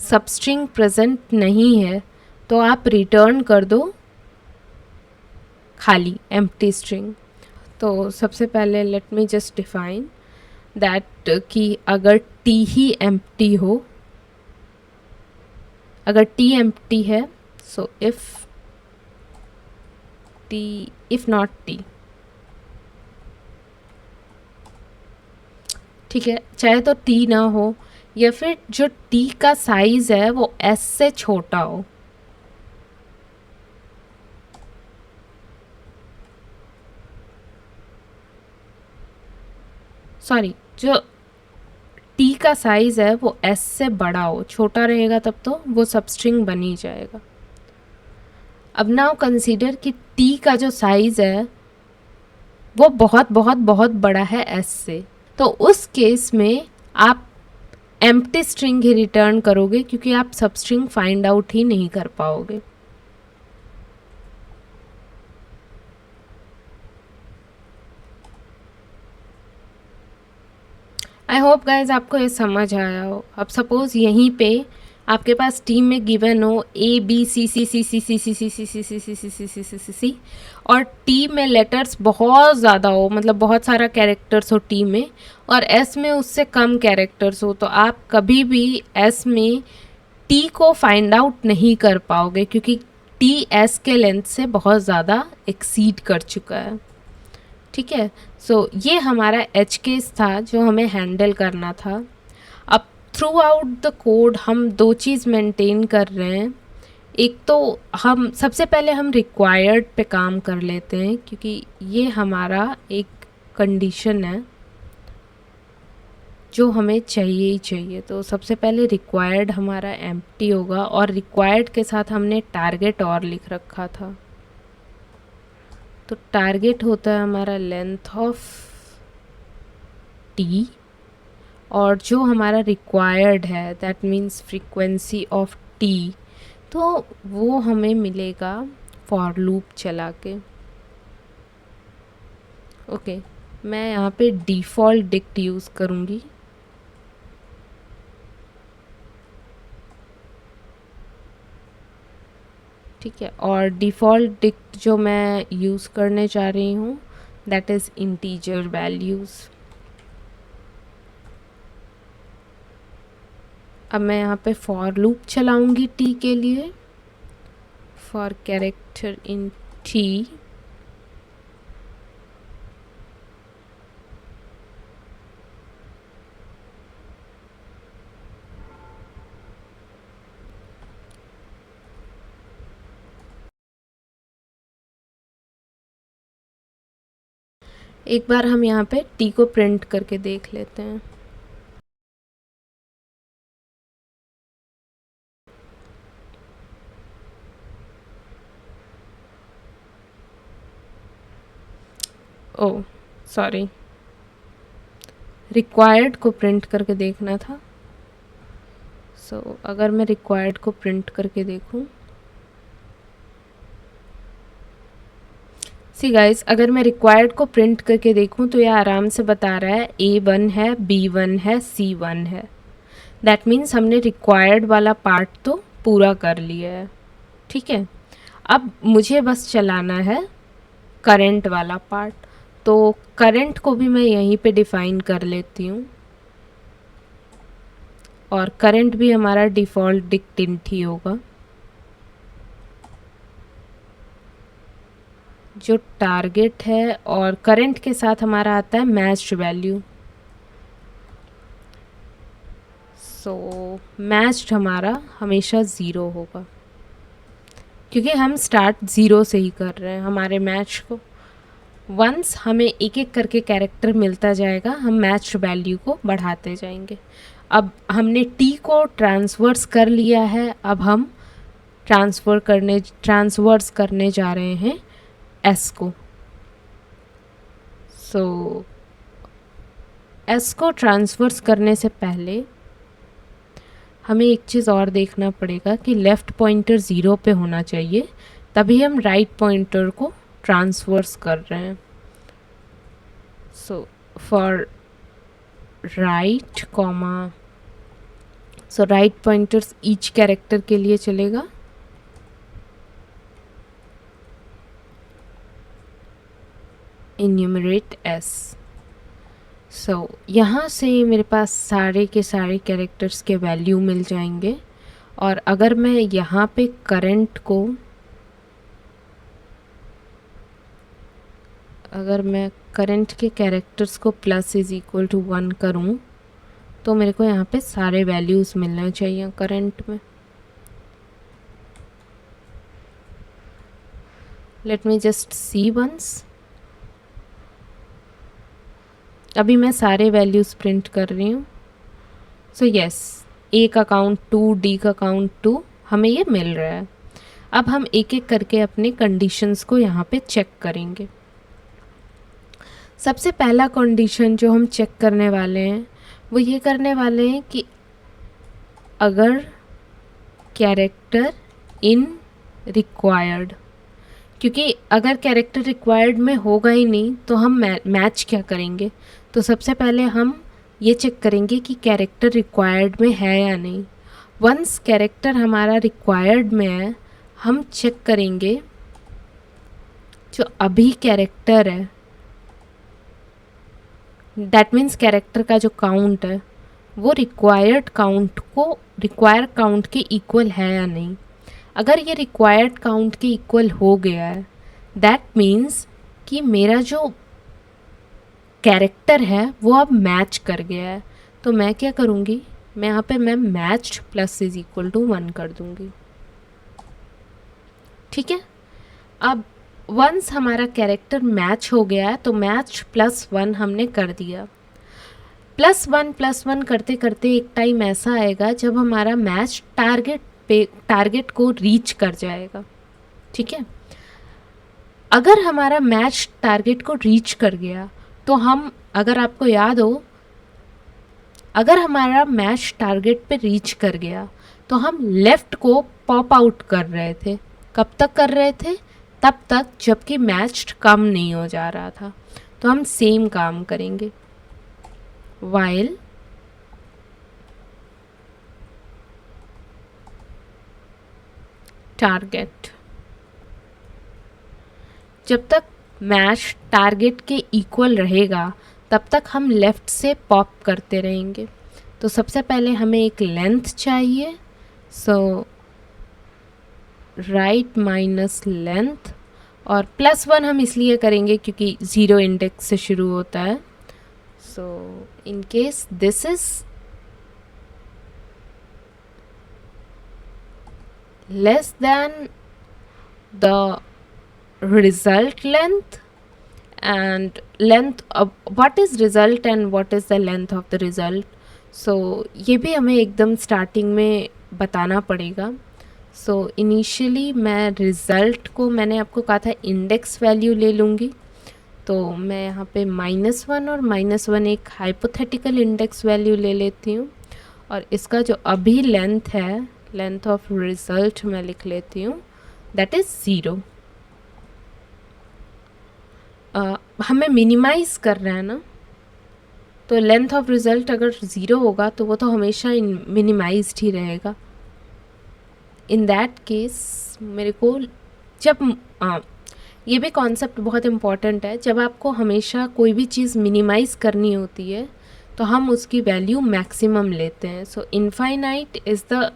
सबस्ट्रिंग प्रेजेंट नहीं है तो आप रिटर्न कर दो खाली एम्प्टी स्ट्रिंग। तो सबसे पहले late me just define that कि अगर टी ही एम्प्टी हो, अगर टी एम्प्टी है, सो इफ नॉट टी, ठीक है, चाहे तो टी ना हो या फिर जो टी का साइज है वो एस से छोटा हो। सॉरी, जो टी का साइज है वो एस से बड़ा हो, छोटा रहेगा तब तो वो सबस्ट्रिंग बन ही जाएगा। अब नाउ कंसीडर कि टी का जो साइज है वो बहुत बहुत बहुत बड़ा है एस से, तो उस केस में आप एम्प्टी स्ट्रिंग ही रिटर्न करोगे क्योंकि आप सबस्ट्रिंग फाइंड आउट ही नहीं कर पाओगे। आई होप गाइज आपको ये समझ आया हो। अब सपोज़ यहीं पे आपके पास टीम में गिवन हो ए बी सी सी सी सी सी सी सी सी सी सी सी सी सी सी सी सी सी और टी में लेटर्स बहुत ज़्यादा हो, मतलब बहुत सारा कैरेक्टर्स हो टी में, और एस में उससे कम कैरेक्टर्स हो, तो आप कभी भी एस में टी को फाइंड आउट नहीं कर पाओगे क्योंकि टी एस के लेंथ से बहुत ज़्यादा एक्सीड कर चुका है। ठीक है, सो ये हमारा एज केस था जो हमें हैंडल करना था। अब थ्रू आउट द कोड हम दो चीज़ मेंटेन कर रहे हैं। एक तो हम सबसे पहले हम रिक्वायर्ड पे काम कर लेते हैं क्योंकि ये हमारा एक कंडीशन है जो हमें चाहिए ही चाहिए। तो सबसे पहले रिक्वायर्ड हमारा एम्प्टी होगा, और रिक्वायर्ड के साथ हमने टारगेट और लिख रखा था। तो टारगेट होता है हमारा लेंथ ऑफ टी, और जो हमारा रिक्वायर्ड है that means frequency of T, तो वो हमें मिलेगा फॉर लूप चला के। ओके, मैं यहाँ पे डिफ़ॉल्ट डिक्ट यूज़ करूँगी। ठीक है, और डिफ़ॉल्ट डिक्ट जो मैं यूज़ करने जा रही हूँ दैट इज़ इंटीजर वैल्यूज़। अब मैं यहाँ पे फॉर लूप चलाऊँगी टी के लिए, फॉर कैरेक्टर इन टी, एक बार हम यहाँ पे टी को प्रिंट करके देख लेते हैं। ओह सॉरी, रिक्वायर्ड को प्रिंट करके देखना था। सो अगर मैं रिक्वायर्ड को प्रिंट करके देखूं, सी गाइस, अगर मैं रिक्वायर्ड को प्रिंट करके देखूं तो यह आराम से बता रहा है A1 है, B1 है, C1 है। दैट मीन्स हमने रिक्वायर्ड वाला पार्ट तो पूरा कर लिया है। ठीक है, अब मुझे बस चलाना है करंट वाला पार्ट। तो करंट को भी मैं यहीं पे डिफ़ाइन कर लेती हूँ, और करंट भी हमारा डिफ़ॉल्ट डिक्टेंट ही होगा। जो टारगेट है और करंट के साथ हमारा आता है मैच्ड वैल्यू। सो मैच्ड हमारा हमेशा ज़ीरो होगा क्योंकि हम स्टार्ट ज़ीरो से ही कर रहे हैं हमारे मैच को। वंस हमें एक एक करके कैरेक्टर मिलता जाएगा, हम मैच्ड वैल्यू को बढ़ाते जाएंगे। अब हमने टी को ट्रांसवर्स कर लिया है, अब हम ट्रांसवर्स करने जा रहे हैं एस को। सो एस को ट्रांसवर्स करने से पहले हमें एक चीज़ और देखना पड़ेगा कि लेफ़्ट पॉइंटर ज़ीरो पे होना चाहिए, तभी हम राइट पॉइंटर को ट्रांसवर्स कर रहे हैं। So for right comma, so right pointers each character के लिए चलेगा। Enumerate S. सो यहाँ से मेरे पास सारे के सारे कैरेक्टर्स के वैल्यू मिल जाएंगे। और अगर मैं यहाँ पे करंट को, अगर मैं करंट के कैरेक्टर्स को प्लस इज इक्वल टू 1 करूँ तो मेरे को यहाँ पे सारे वैल्यूज़ मिलने चाहिए करंट में। Let me just see once. अभी मैं सारे वैल्यूज़ प्रिंट कर रही हूँ। सो यस, ए का काउंट 2, डी का काउंट 2, हमें ये मिल रहा है। अब हम एक एक करके अपने कंडीशंस को यहाँ पे चेक करेंगे। सबसे पहला कंडीशन जो हम चेक करने वाले हैं वो ये करने वाले हैं कि अगर कैरेक्टर इन रिक्वायर्ड, क्योंकि अगर कैरेक्टर रिक्वायर्ड में होगा ही नहीं तो हम मैच क्या करेंगे। तो सबसे पहले हम ये चेक करेंगे कि कैरेक्टर रिक्वायर्ड में है या नहीं। वंस कैरेक्टर हमारा रिक्वायर्ड में है, हम चेक करेंगे जो अभी कैरेक्टर है, दैट मीन्स कैरेक्टर का जो काउंट है वो रिक्वायर काउंट के इक्वल है या नहीं। अगर ये रिक्वायर्ड काउंट के इक्वल हो गया है, दैट मीन्स कि मेरा जो कैरेक्टर है वो अब मैच कर गया है। तो मैं क्या करूँगी, मैं यहाँ पे मैं matched plus is equal to 1 कर दूँगी। ठीक है, अब वंस हमारा कैरेक्टर मैच हो गया है तो मैच प्लस 1 हमने कर दिया। प्लस वन करते करते एक टाइम ऐसा आएगा जब हमारा मैच टारगेट को रीच कर जाएगा। ठीक है, अगर हमारा मैच टारगेट को रीच कर गया तो हम, अगर आपको याद हो, अगर हमारा मैच टारगेट पे रीच कर गया तो हम लेफ़्ट को पॉप आउट कर रहे थे। कब तक कर रहे थे? तब तक जबकि मैच्ड कम नहीं हो जा रहा था। तो हम सेम काम करेंगे, वाइल टारगेट, जब तक मैच टारगेट के इक्वल रहेगा तब तक हम लेफ़्ट से पॉप करते रहेंगे। तो सबसे पहले हमें एक लेंथ चाहिए। सो राइट माइनस लेंथ, और प्लस 1 हम इसलिए करेंगे क्योंकि 0 इंडेक्स से शुरू होता है। So in case this is less than the result length and length of what is result and what is the length of the result. so ये भी हमें एकदम स्टार्टिंग में बताना पड़ेगा। सो इनिशियली मैं रिज़ल्ट को, मैंने आपको कहा था इंडेक्स वैल्यू ले लूँगी, तो मैं यहाँ पे -1 और -1 एक हाइपोथेटिकल इंडेक्स वैल्यू ले लेती हूँ। और इसका जो अभी लेंथ है, लेंथ ऑफ रिज़ल्ट मैं लिख लेती हूँ, दैट इज़ 0। हमें मिनिमाइज़ कर रहा है ना, तो लेंथ ऑफ रिज़ल्ट अगर 0 होगा तो वो तो हमेशा मिनिमाइज्ड ही रहेगा। इन दैट केस मेरे को जब ये भी कॉन्सेप्ट बहुत इम्पॉर्टेंट है, जब आपको हमेशा कोई भी चीज़ मिनिमाइज़ करनी होती है तो हम उसकी वैल्यू मैक्सिमम लेते हैं। So infinite is the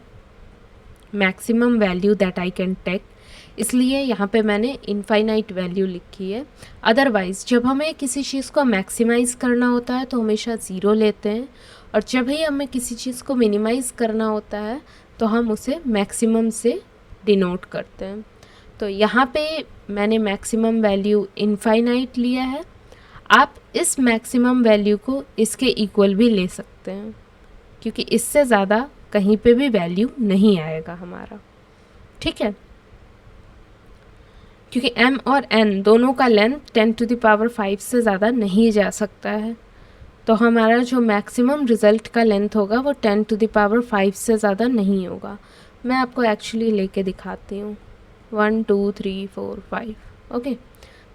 maximum value that I can take, इसलिए यहाँ पे मैंने इनफाइनाइट वैल्यू लिखी है। अदरवाइज़ जब हमें किसी चीज़ को मैक्सिमाइज़ करना होता है तो हमेशा 0 लेते हैं, और जब ही हमें किसी चीज़ को मिनिमाइज़ करना होता है तो हम उसे मैक्सिमम से डिनोट करते हैं। तो यहाँ पे मैंने मैक्सिमम वैल्यू इनफाइनाइट लिया है। आप इस मैक्सिमम वैल्यू को इसके इक्वल भी ले सकते हैं, क्योंकि इससे ज़्यादा कहीं पे भी वैल्यू नहीं आएगा हमारा। ठीक है, क्योंकि m और n दोनों का लेंथ 10⁵ से ज़्यादा नहीं जा सकता है, तो हमारा जो मैक्सिमम रिज़ल्ट का लेंथ होगा वो 10⁵ से ज़्यादा नहीं होगा। मैं आपको एक्चुअली लेके दिखाती हूँ, 1 2 3 4 5, ओके।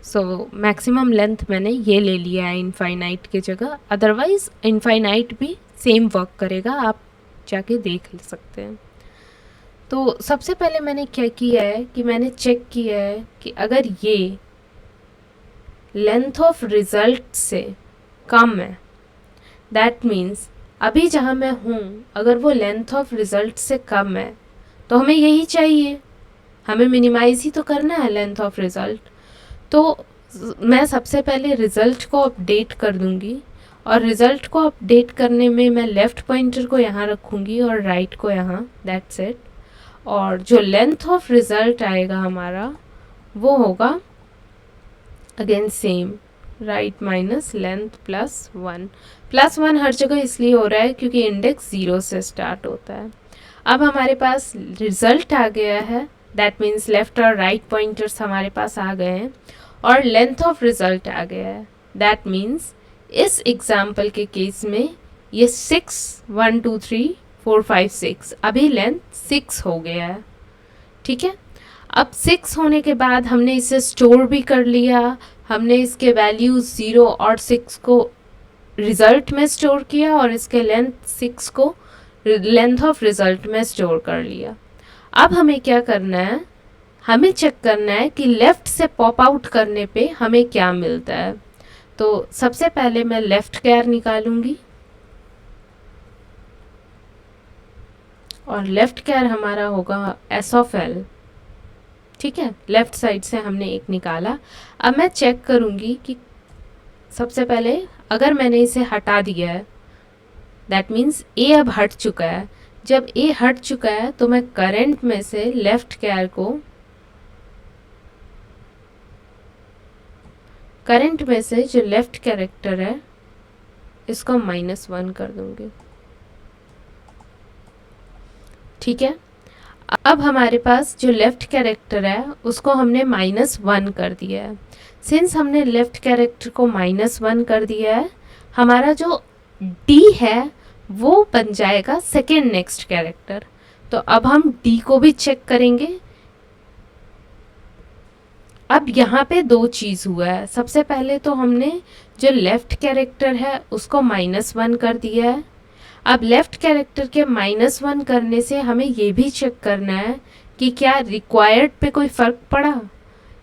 सो मैक्सिमम लेंथ मैंने ये ले लिया है इनफाइनाइट की जगह, अदरवाइज़ इनफाइनाइट भी सेम वर्क करेगा, आप जाके देख सकते हैं। तो सबसे पहले मैंने क्या किया है कि मैंने चेक किया है कि अगर ये लेंथ ऑफ रिज़ल्ट से कम है, दैट मीन्स अभी जहाँ मैं हूँ अगर वो लेंथ ऑफ रिज़ल्ट से कम है तो हमें यही चाहिए, हमें मिनिमाइज़ ही तो करना है लेंथ ऑफ रिज़ल्ट। तो मैं सबसे पहले रिज़ल्ट को अपडेट कर दूँगी, और रिज़ल्ट को अपडेट करने में मैं लेफ़्ट पॉइंटर को यहाँ रखूँगी और राइट को यहाँ, दैट्स इट। और जो लेंथ ऑफ रिज़ल्ट आएगा हमारा वो होगा again same, right minus length plus one हर जगह इसलिए हो रहा है क्योंकि इंडेक्स 0 से स्टार्ट होता है। अब हमारे पास रिज़ल्ट आ गया है, दैट मीन्स लेफ़्ट और राइट पॉइंटर्स हमारे पास आ गए हैं, और लेंथ ऑफ रिज़ल्ट आ गया है। दैट मीन्स इस एग्जाम्पल के केस में ये 6 1 2 3 4 5 6 अभी लेंथ 6 हो गया है, ठीक है। अब 6 होने के बाद हमने इसे स्टोर भी कर लिया, हमने इसके वैल्यूज 0 और 6 को रिज़ल्ट में स्टोर किया और इसके लेंथ 6 को लेंथ ऑफ रिज़ल्ट में स्टोर कर लिया। अब हमें क्या करना है, हमें चेक करना है कि लेफ़्ट से पॉप आउट करने पे हमें क्या मिलता है। तो सबसे पहले मैं लेफ़्ट कैर निकालूंगी, और लेफ़्ट कैर हमारा होगा एस ऑफ एल, ठीक है। लेफ़्ट साइड से हमने एक निकाला। अब मैं चेक करूंगी कि सबसे पहले अगर मैंने इसे हटा दिया है, दैट मीन्स ए अब हट चुका है। जब ए हट चुका है तो मैं करंट में से लेफ़्ट कैर को, करंट में से जो लेफ़्ट कैरेक्टर है इसको -1 कर दूंगी, ठीक है। अब हमारे पास जो लेफ़्ट कैरेक्टर है उसको हमने -1 कर दिया है। सिंस हमने लेफ़्ट कैरेक्टर को -1 कर दिया है, हमारा जो डी है वो बन जाएगा सेकेंड नेक्स्ट कैरेक्टर। तो अब हम डी को भी चेक करेंगे। अब यहाँ पे दो चीज़ हुआ है। सबसे पहले तो हमने जो लेफ़्ट कैरेक्टर है उसको -1 कर दिया है। अब लेफ़्ट कैरेक्टर के -1 करने से हमें ये भी चेक करना है कि क्या रिक्वायर्ड पे कोई फ़र्क पड़ा।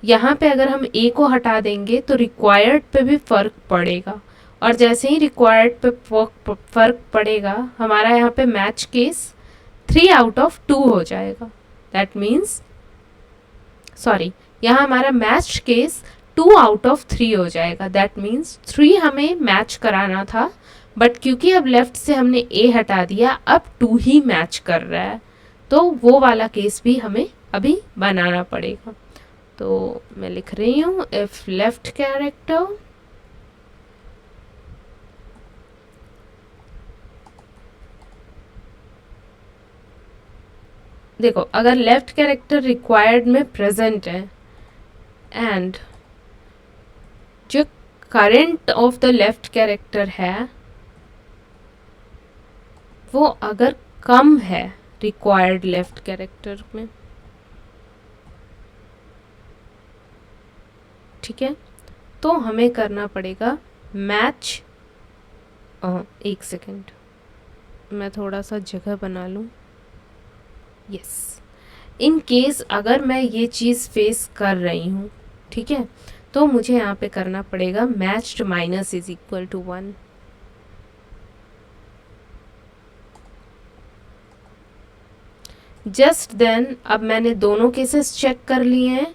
यहाँ पे अगर हम ए को हटा देंगे तो रिक्वायर्ड पे भी फ़र्क पड़ेगा, और जैसे ही रिक्वायर्ड पे फ़र्क पड़ेगा हमारा यहाँ पे मैच केस 3 आउट ऑफ 2 हो जाएगा। दैट मीन्स सॉरी, यहाँ हमारा मैच केस 2 आउट ऑफ 3 हो जाएगा। दैट मीन्स 3 हमें मैच कराना था, बट क्योंकि अब लेफ़्ट से हमने ए हटा दिया अब 2 ही मैच कर रहा है, तो वो वाला केस भी हमें अभी बनाना पड़ेगा। तो मैं लिख रही हूँ इफ लेफ़्ट कैरेक्टर देखो, अगर लेफ़्ट कैरेक्टर रिक्वायर्ड में प्रेजेंट है एंड जो current of the left character है वो अगर कम है रिक्वायर्ड लेफ़्ट कैरेक्टर में, ठीक है, तो हमें करना पड़ेगा मैच। एक सेकेंड, मैं थोड़ा सा जगह बना लूँ। यस, इन केस अगर मैं ये चीज़ फेस कर रही हूँ, ठीक है, तो मुझे यहाँ पे करना पड़ेगा matched minus is equal to 1। Just then अब मैंने दोनों केसेस चेक कर लिए हैं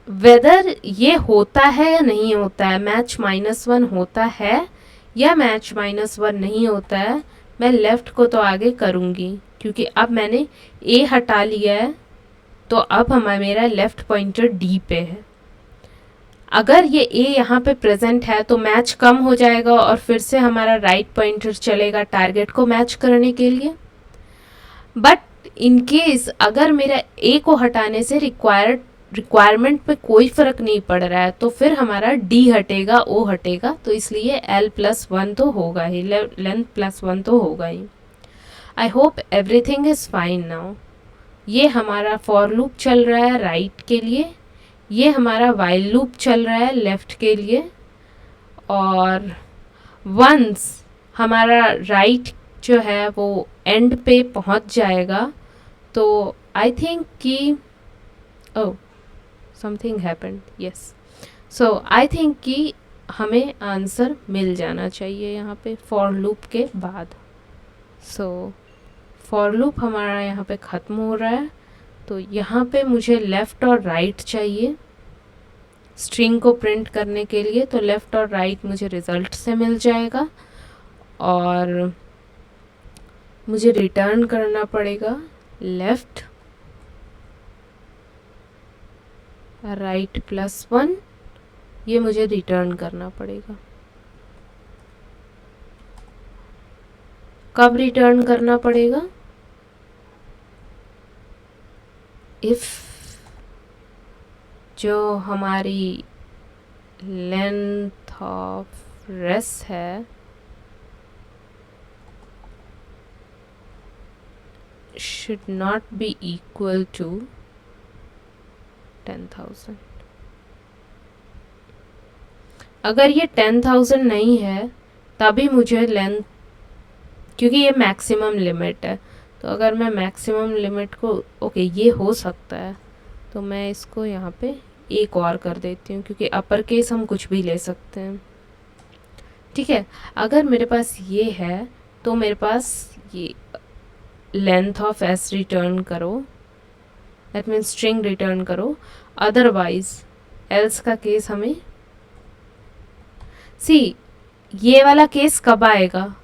वेदर ये होता है या नहीं होता है, मैच -1 होता है या मैच -1 नहीं होता है। मैं लेफ़्ट को तो आगे करूँगी क्योंकि अब मैंने ए हटा लिया है, तो अब मेरा लेफ़्ट पॉइंटर डी पे है। अगर ये ए यहाँ पे प्रेजेंट है तो मैच कम हो जाएगा और फिर से हमारा राइट पॉइंटर चलेगा टारगेट को मैच करने के लिए। बट इन केस अगर मेरा ए को हटाने से रिक्वायरमेंट पे कोई फ़र्क नहीं पड़ रहा है तो फिर हमारा डी हटेगा, ओ हटेगा, तो इसलिए l+1 तो होगा ही, लेंथ +1 तो होगा ही। I hope everything is fine now. ये हमारा फॉर लूप चल रहा है राइट के लिए, ये हमारा वाइल लूप चल रहा है लेफ्ट के लिए। और वंस हमारा राइट जो है वो एंड पे पहुंच जाएगा तो आई थिंक कि oh something happened, yes, so I think कि हमें आंसर मिल जाना चाहिए यहाँ पे फॉर लूप के बाद। सो फॉर लूप हमारा यहाँ पे ख़त्म हो रहा है, तो यहाँ पे मुझे लेफ़्ट और राइट चाहिए स्ट्रिंग को प्रिंट करने के लिए। तो लेफ़्ट और राइट मुझे रिज़ल्ट से मिल जाएगा और मुझे रिटर्न करना पड़ेगा लेफ़्ट राइट +1, ये मुझे रिटर्न करना पड़ेगा। कब रिटर्न करना पड़ेगा? इफ़ जो हमारी लेंथ ऑफ रेस है should not be equal to 10,000। अगर ये 10,000 नहीं है तभी मुझे लेंथ, क्योंकि ये मैक्सिमम लिमिट है, तो अगर मैं मैक्सिमम लिमिट को ओके ये हो सकता है तो मैं इसको यहाँ पे एक और कर देती हूँ, क्योंकि अपर केस हम कुछ भी ले सकते हैं। ठीक है, अगर मेरे पास ये है तो मेरे पास ये लेंथ ऑफ एस रिटर्न करो, दैट मीन्स स्ट्रिंग रिटर्न करो। अदरवाइज एल्स का केस हमें सी, ये वाला केस कब आएगा?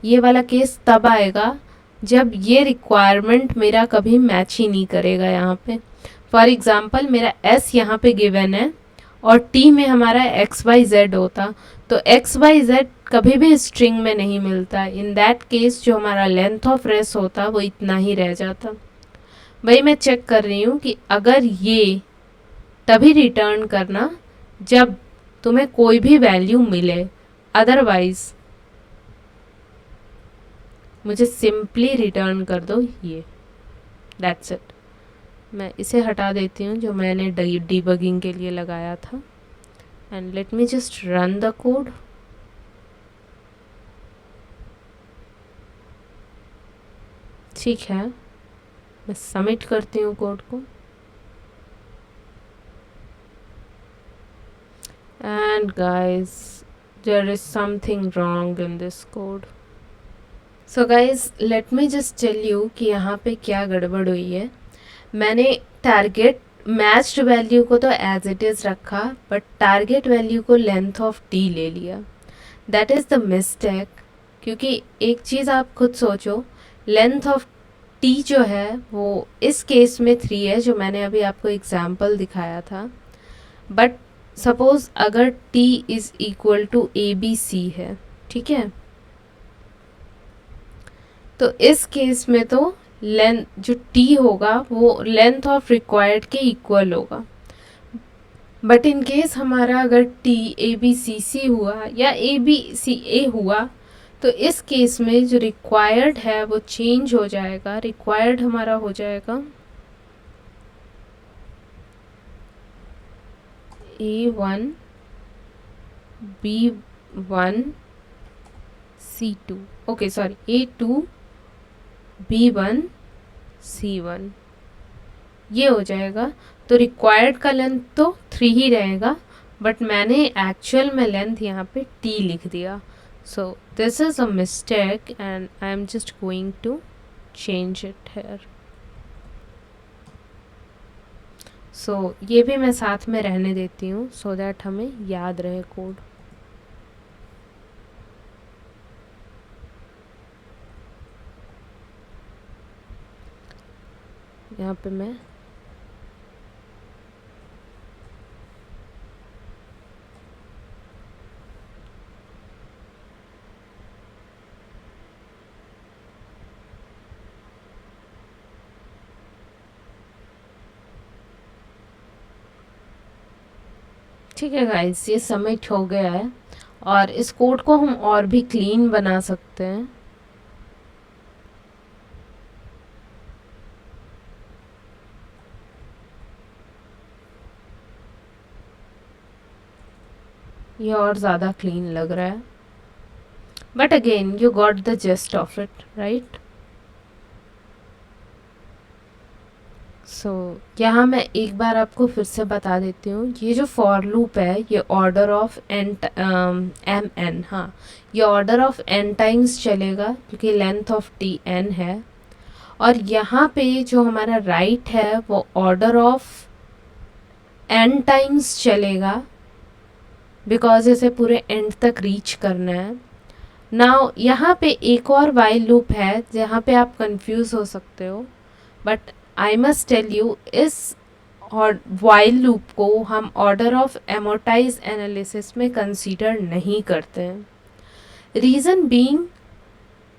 ये वाला केस तब आएगा जब ये रिक्वायरमेंट मेरा कभी मैच ही नहीं करेगा। यहाँ पे फॉर एग्जांपल मेरा s यहाँ पे गिवन है और t में हमारा xyz होता, तो xyz कभी भी स्ट्रिंग में नहीं मिलता। इन दैट केस जो हमारा लेंथ ऑफ रेस होता वो इतना ही रह जाता। वही मैं चेक कर रही हूँ कि अगर ये तभी रिटर्न करना जब तुम्हें कोई भी वैल्यू मिले, अदरवाइज मुझे सिंपली रिटर्न कर दो ये, दैट्स इट। मैं इसे हटा देती हूँ जो मैंने डीबगिंग के लिए लगाया था, and let me just run the code. ठीक है, मैं सबमिट करती हूँ कोड को, and guys there is something wrong in this code. So guys let me just tell you कि यहाँ पे क्या गड़बड़ हुई है। मैंने टारगेट मैच्ड वैल्यू को तो एज इट इज़ रखा, बट टारगेट वैल्यू को लेंथ ऑफ टी ले लिया। दैट इज़ द मिस्टेक, क्योंकि एक चीज़ आप खुद सोचो, लेंथ ऑफ टी जो है वो इस केस में 3 है जो मैंने अभी आपको एग्जाम्पल दिखाया था। बट सपोज अगर T is equal to ABC है, ठीक है, तो इस केस में तो लेंथ जो टी होगा वो लेंथ ऑफ रिक्वायर्ड के इक्वल होगा। बट इन केस हमारा अगर टी ABCC हुआ या ABCA हुआ, तो इस केस में जो रिक्वायर्ड है वो चेंज हो जाएगा। रिक्वायर्ड हमारा हो जाएगा A1 B1 C2, okay sorry A2 B1 C1, ये हो जाएगा। तो रिक्वायर्ड का लेंथ तो 3 ही रहेगा, बट मैंने एक्चुअल में लेंथ यहाँ पे T लिख दिया। So this is a mistake and I am just going to change it here. So ये भी मैं साथ में रहने देती हूँ सो दैट हमें याद रहे कोड। यहाँ पे मैं ठीक है गाइस, ये सबमिट हो गया है और इस कोड को हम और भी क्लीन बना सकते हैं। ये और ज़्यादा क्लीन लग रहा है, but again you got the gist of it, right? So यहाँ मैं एक बार आपको फिर से बता देती हूँ, ये जो फॉर लूप है ये order of N M N, हाँ ये ऑर्डर ऑफ एन टाइम्स चलेगा क्योंकि लेंथ ऑफ टी एन है, और यहाँ पे जो हमारा राइट है वो ऑर्डर ऑफ एन टाइम्स चलेगा बिकॉज इसे पूरे एंड तक रीच करना है। नाउ यहाँ पे एक और वाइल लूप है जहाँ पे आप कंफ्यूज हो सकते हो, but I must tell you इस और वाइल लूप को हम ऑर्डर ऑफ एमोटाइज एनालिसिस में कंसीडर नहीं करते हैं। रीज़न बीइंग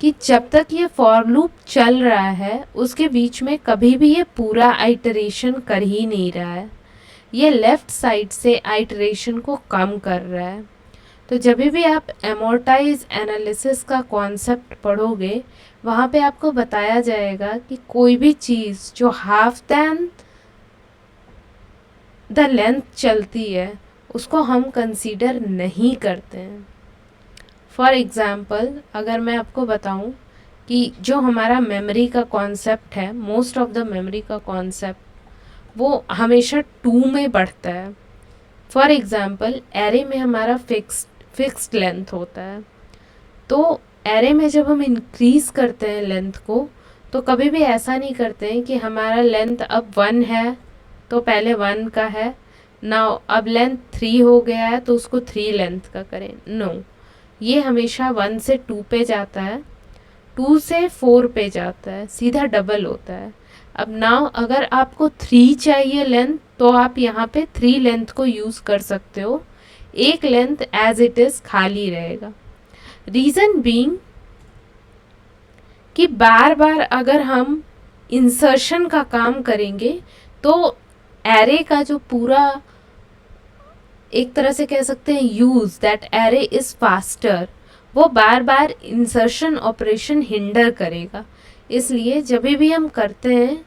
कि जब तक ये फॉर लूप चल रहा है उसके बीच में कभी भी ये पूरा आइटरेशन कर ही नहीं रहा है, ये लेफ़्ट साइड से आइटरेशन को कम कर रहा है। तो जब भी आप एमोर्टाइज एनालिसिस का कॉन्सेप्ट पढ़ोगे वहाँ पे आपको बताया जाएगा कि कोई भी चीज़ जो हाफ दैन द लेंथ चलती है उसको हम कंसीडर नहीं करते हैं। फॉर एग्ज़ाम्पल अगर मैं आपको बताऊं कि जो हमारा मेमोरी का कॉन्सेप्ट है, मोस्ट ऑफ द मेमोरी का कॉन्सेप्ट वो हमेशा 2 में बढ़ता है। फॉर एग्ज़ाम्पल एरे में हमारा फिक्स्ड लेंथ होता है, तो एरे में जब हम इंक्रीज़ करते हैं लेंथ को तो कभी भी ऐसा नहीं करते हैं कि हमारा लेंथ अब 1 है तो पहले 1 का है, नाउ अब लेंथ 3 हो गया है तो उसको 3 लेंथ का करें। नो, ये हमेशा 1 से 2 पे जाता है, 2 से 4 पे जाता है, सीधा डबल होता है। अब नाउ अगर आपको 3 चाहिए लेंथ तो आप यहाँ पे 3 लेंथ को यूज़ कर सकते हो, एक लेंथ एज इट इज़ खाली रहेगा। रीज़न बीइंग कि बार बार अगर हम इंसर्शन का काम करेंगे तो एरे का जो पूरा एक तरह से कह सकते हैं use that array is faster, वो बार बार इंसर्शन ऑपरेशन हिंडर करेगा। इसलिए जब भी हम करते हैं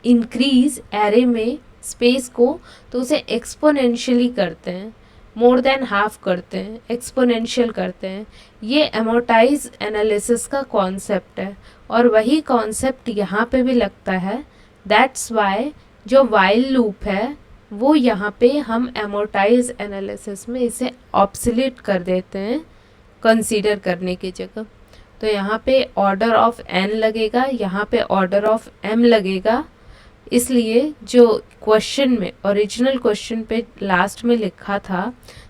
इंक्रीज एरे में स्पेस को तो उसे एक्सपोनेंशियली करते हैं, मोर देन हाफ करते हैं, एक्सपोनेंशियल करते हैं। ये एमोर्टाइज एनालिसिस का कॉन्सेप्ट है और वही कॉन्सेप्ट यहाँ पे भी लगता है। दैट्स वाई जो वाइल लूप है वो यहाँ पे हम एमोर्टाइज एनालिसिस में इसे ऑब्सोलीट कर देते हैं कंसीडर करने की जगह। तो यहाँ पे ऑर्डर ऑफ एन लगेगा, यहाँ पे ऑर्डर ऑफ एम लगेगा। इसलिए जो क्वेश्चन में ओरिजिनल क्वेश्चन पे लास्ट में लिखा था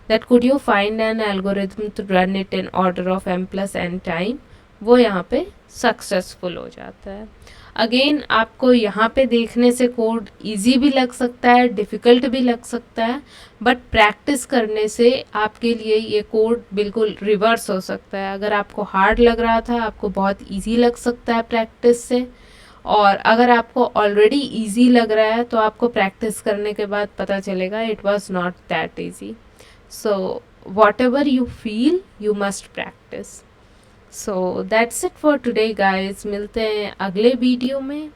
that could you find an algorithm to run it in order of M plus N time, वो यहाँ पे सक्सेसफुल हो जाता है। अगेन आपको यहाँ पे देखने से कोड इजी भी लग सकता है, डिफ़िकल्ट भी लग सकता है, बट प्रैक्टिस करने से आपके लिए ये कोड बिल्कुल रिवर्स हो सकता है। अगर आपको हार्ड लग रहा था आपको बहुत इजी लग सकता है प्रैक्टिस से, और अगर आपको ऑलरेडी इजी लग रहा है तो आपको प्रैक्टिस करने के बाद पता चलेगा it was not that easy. So what ever you feel you must practice. So that's it for today guys, मिलते हैं अगले वीडियो में।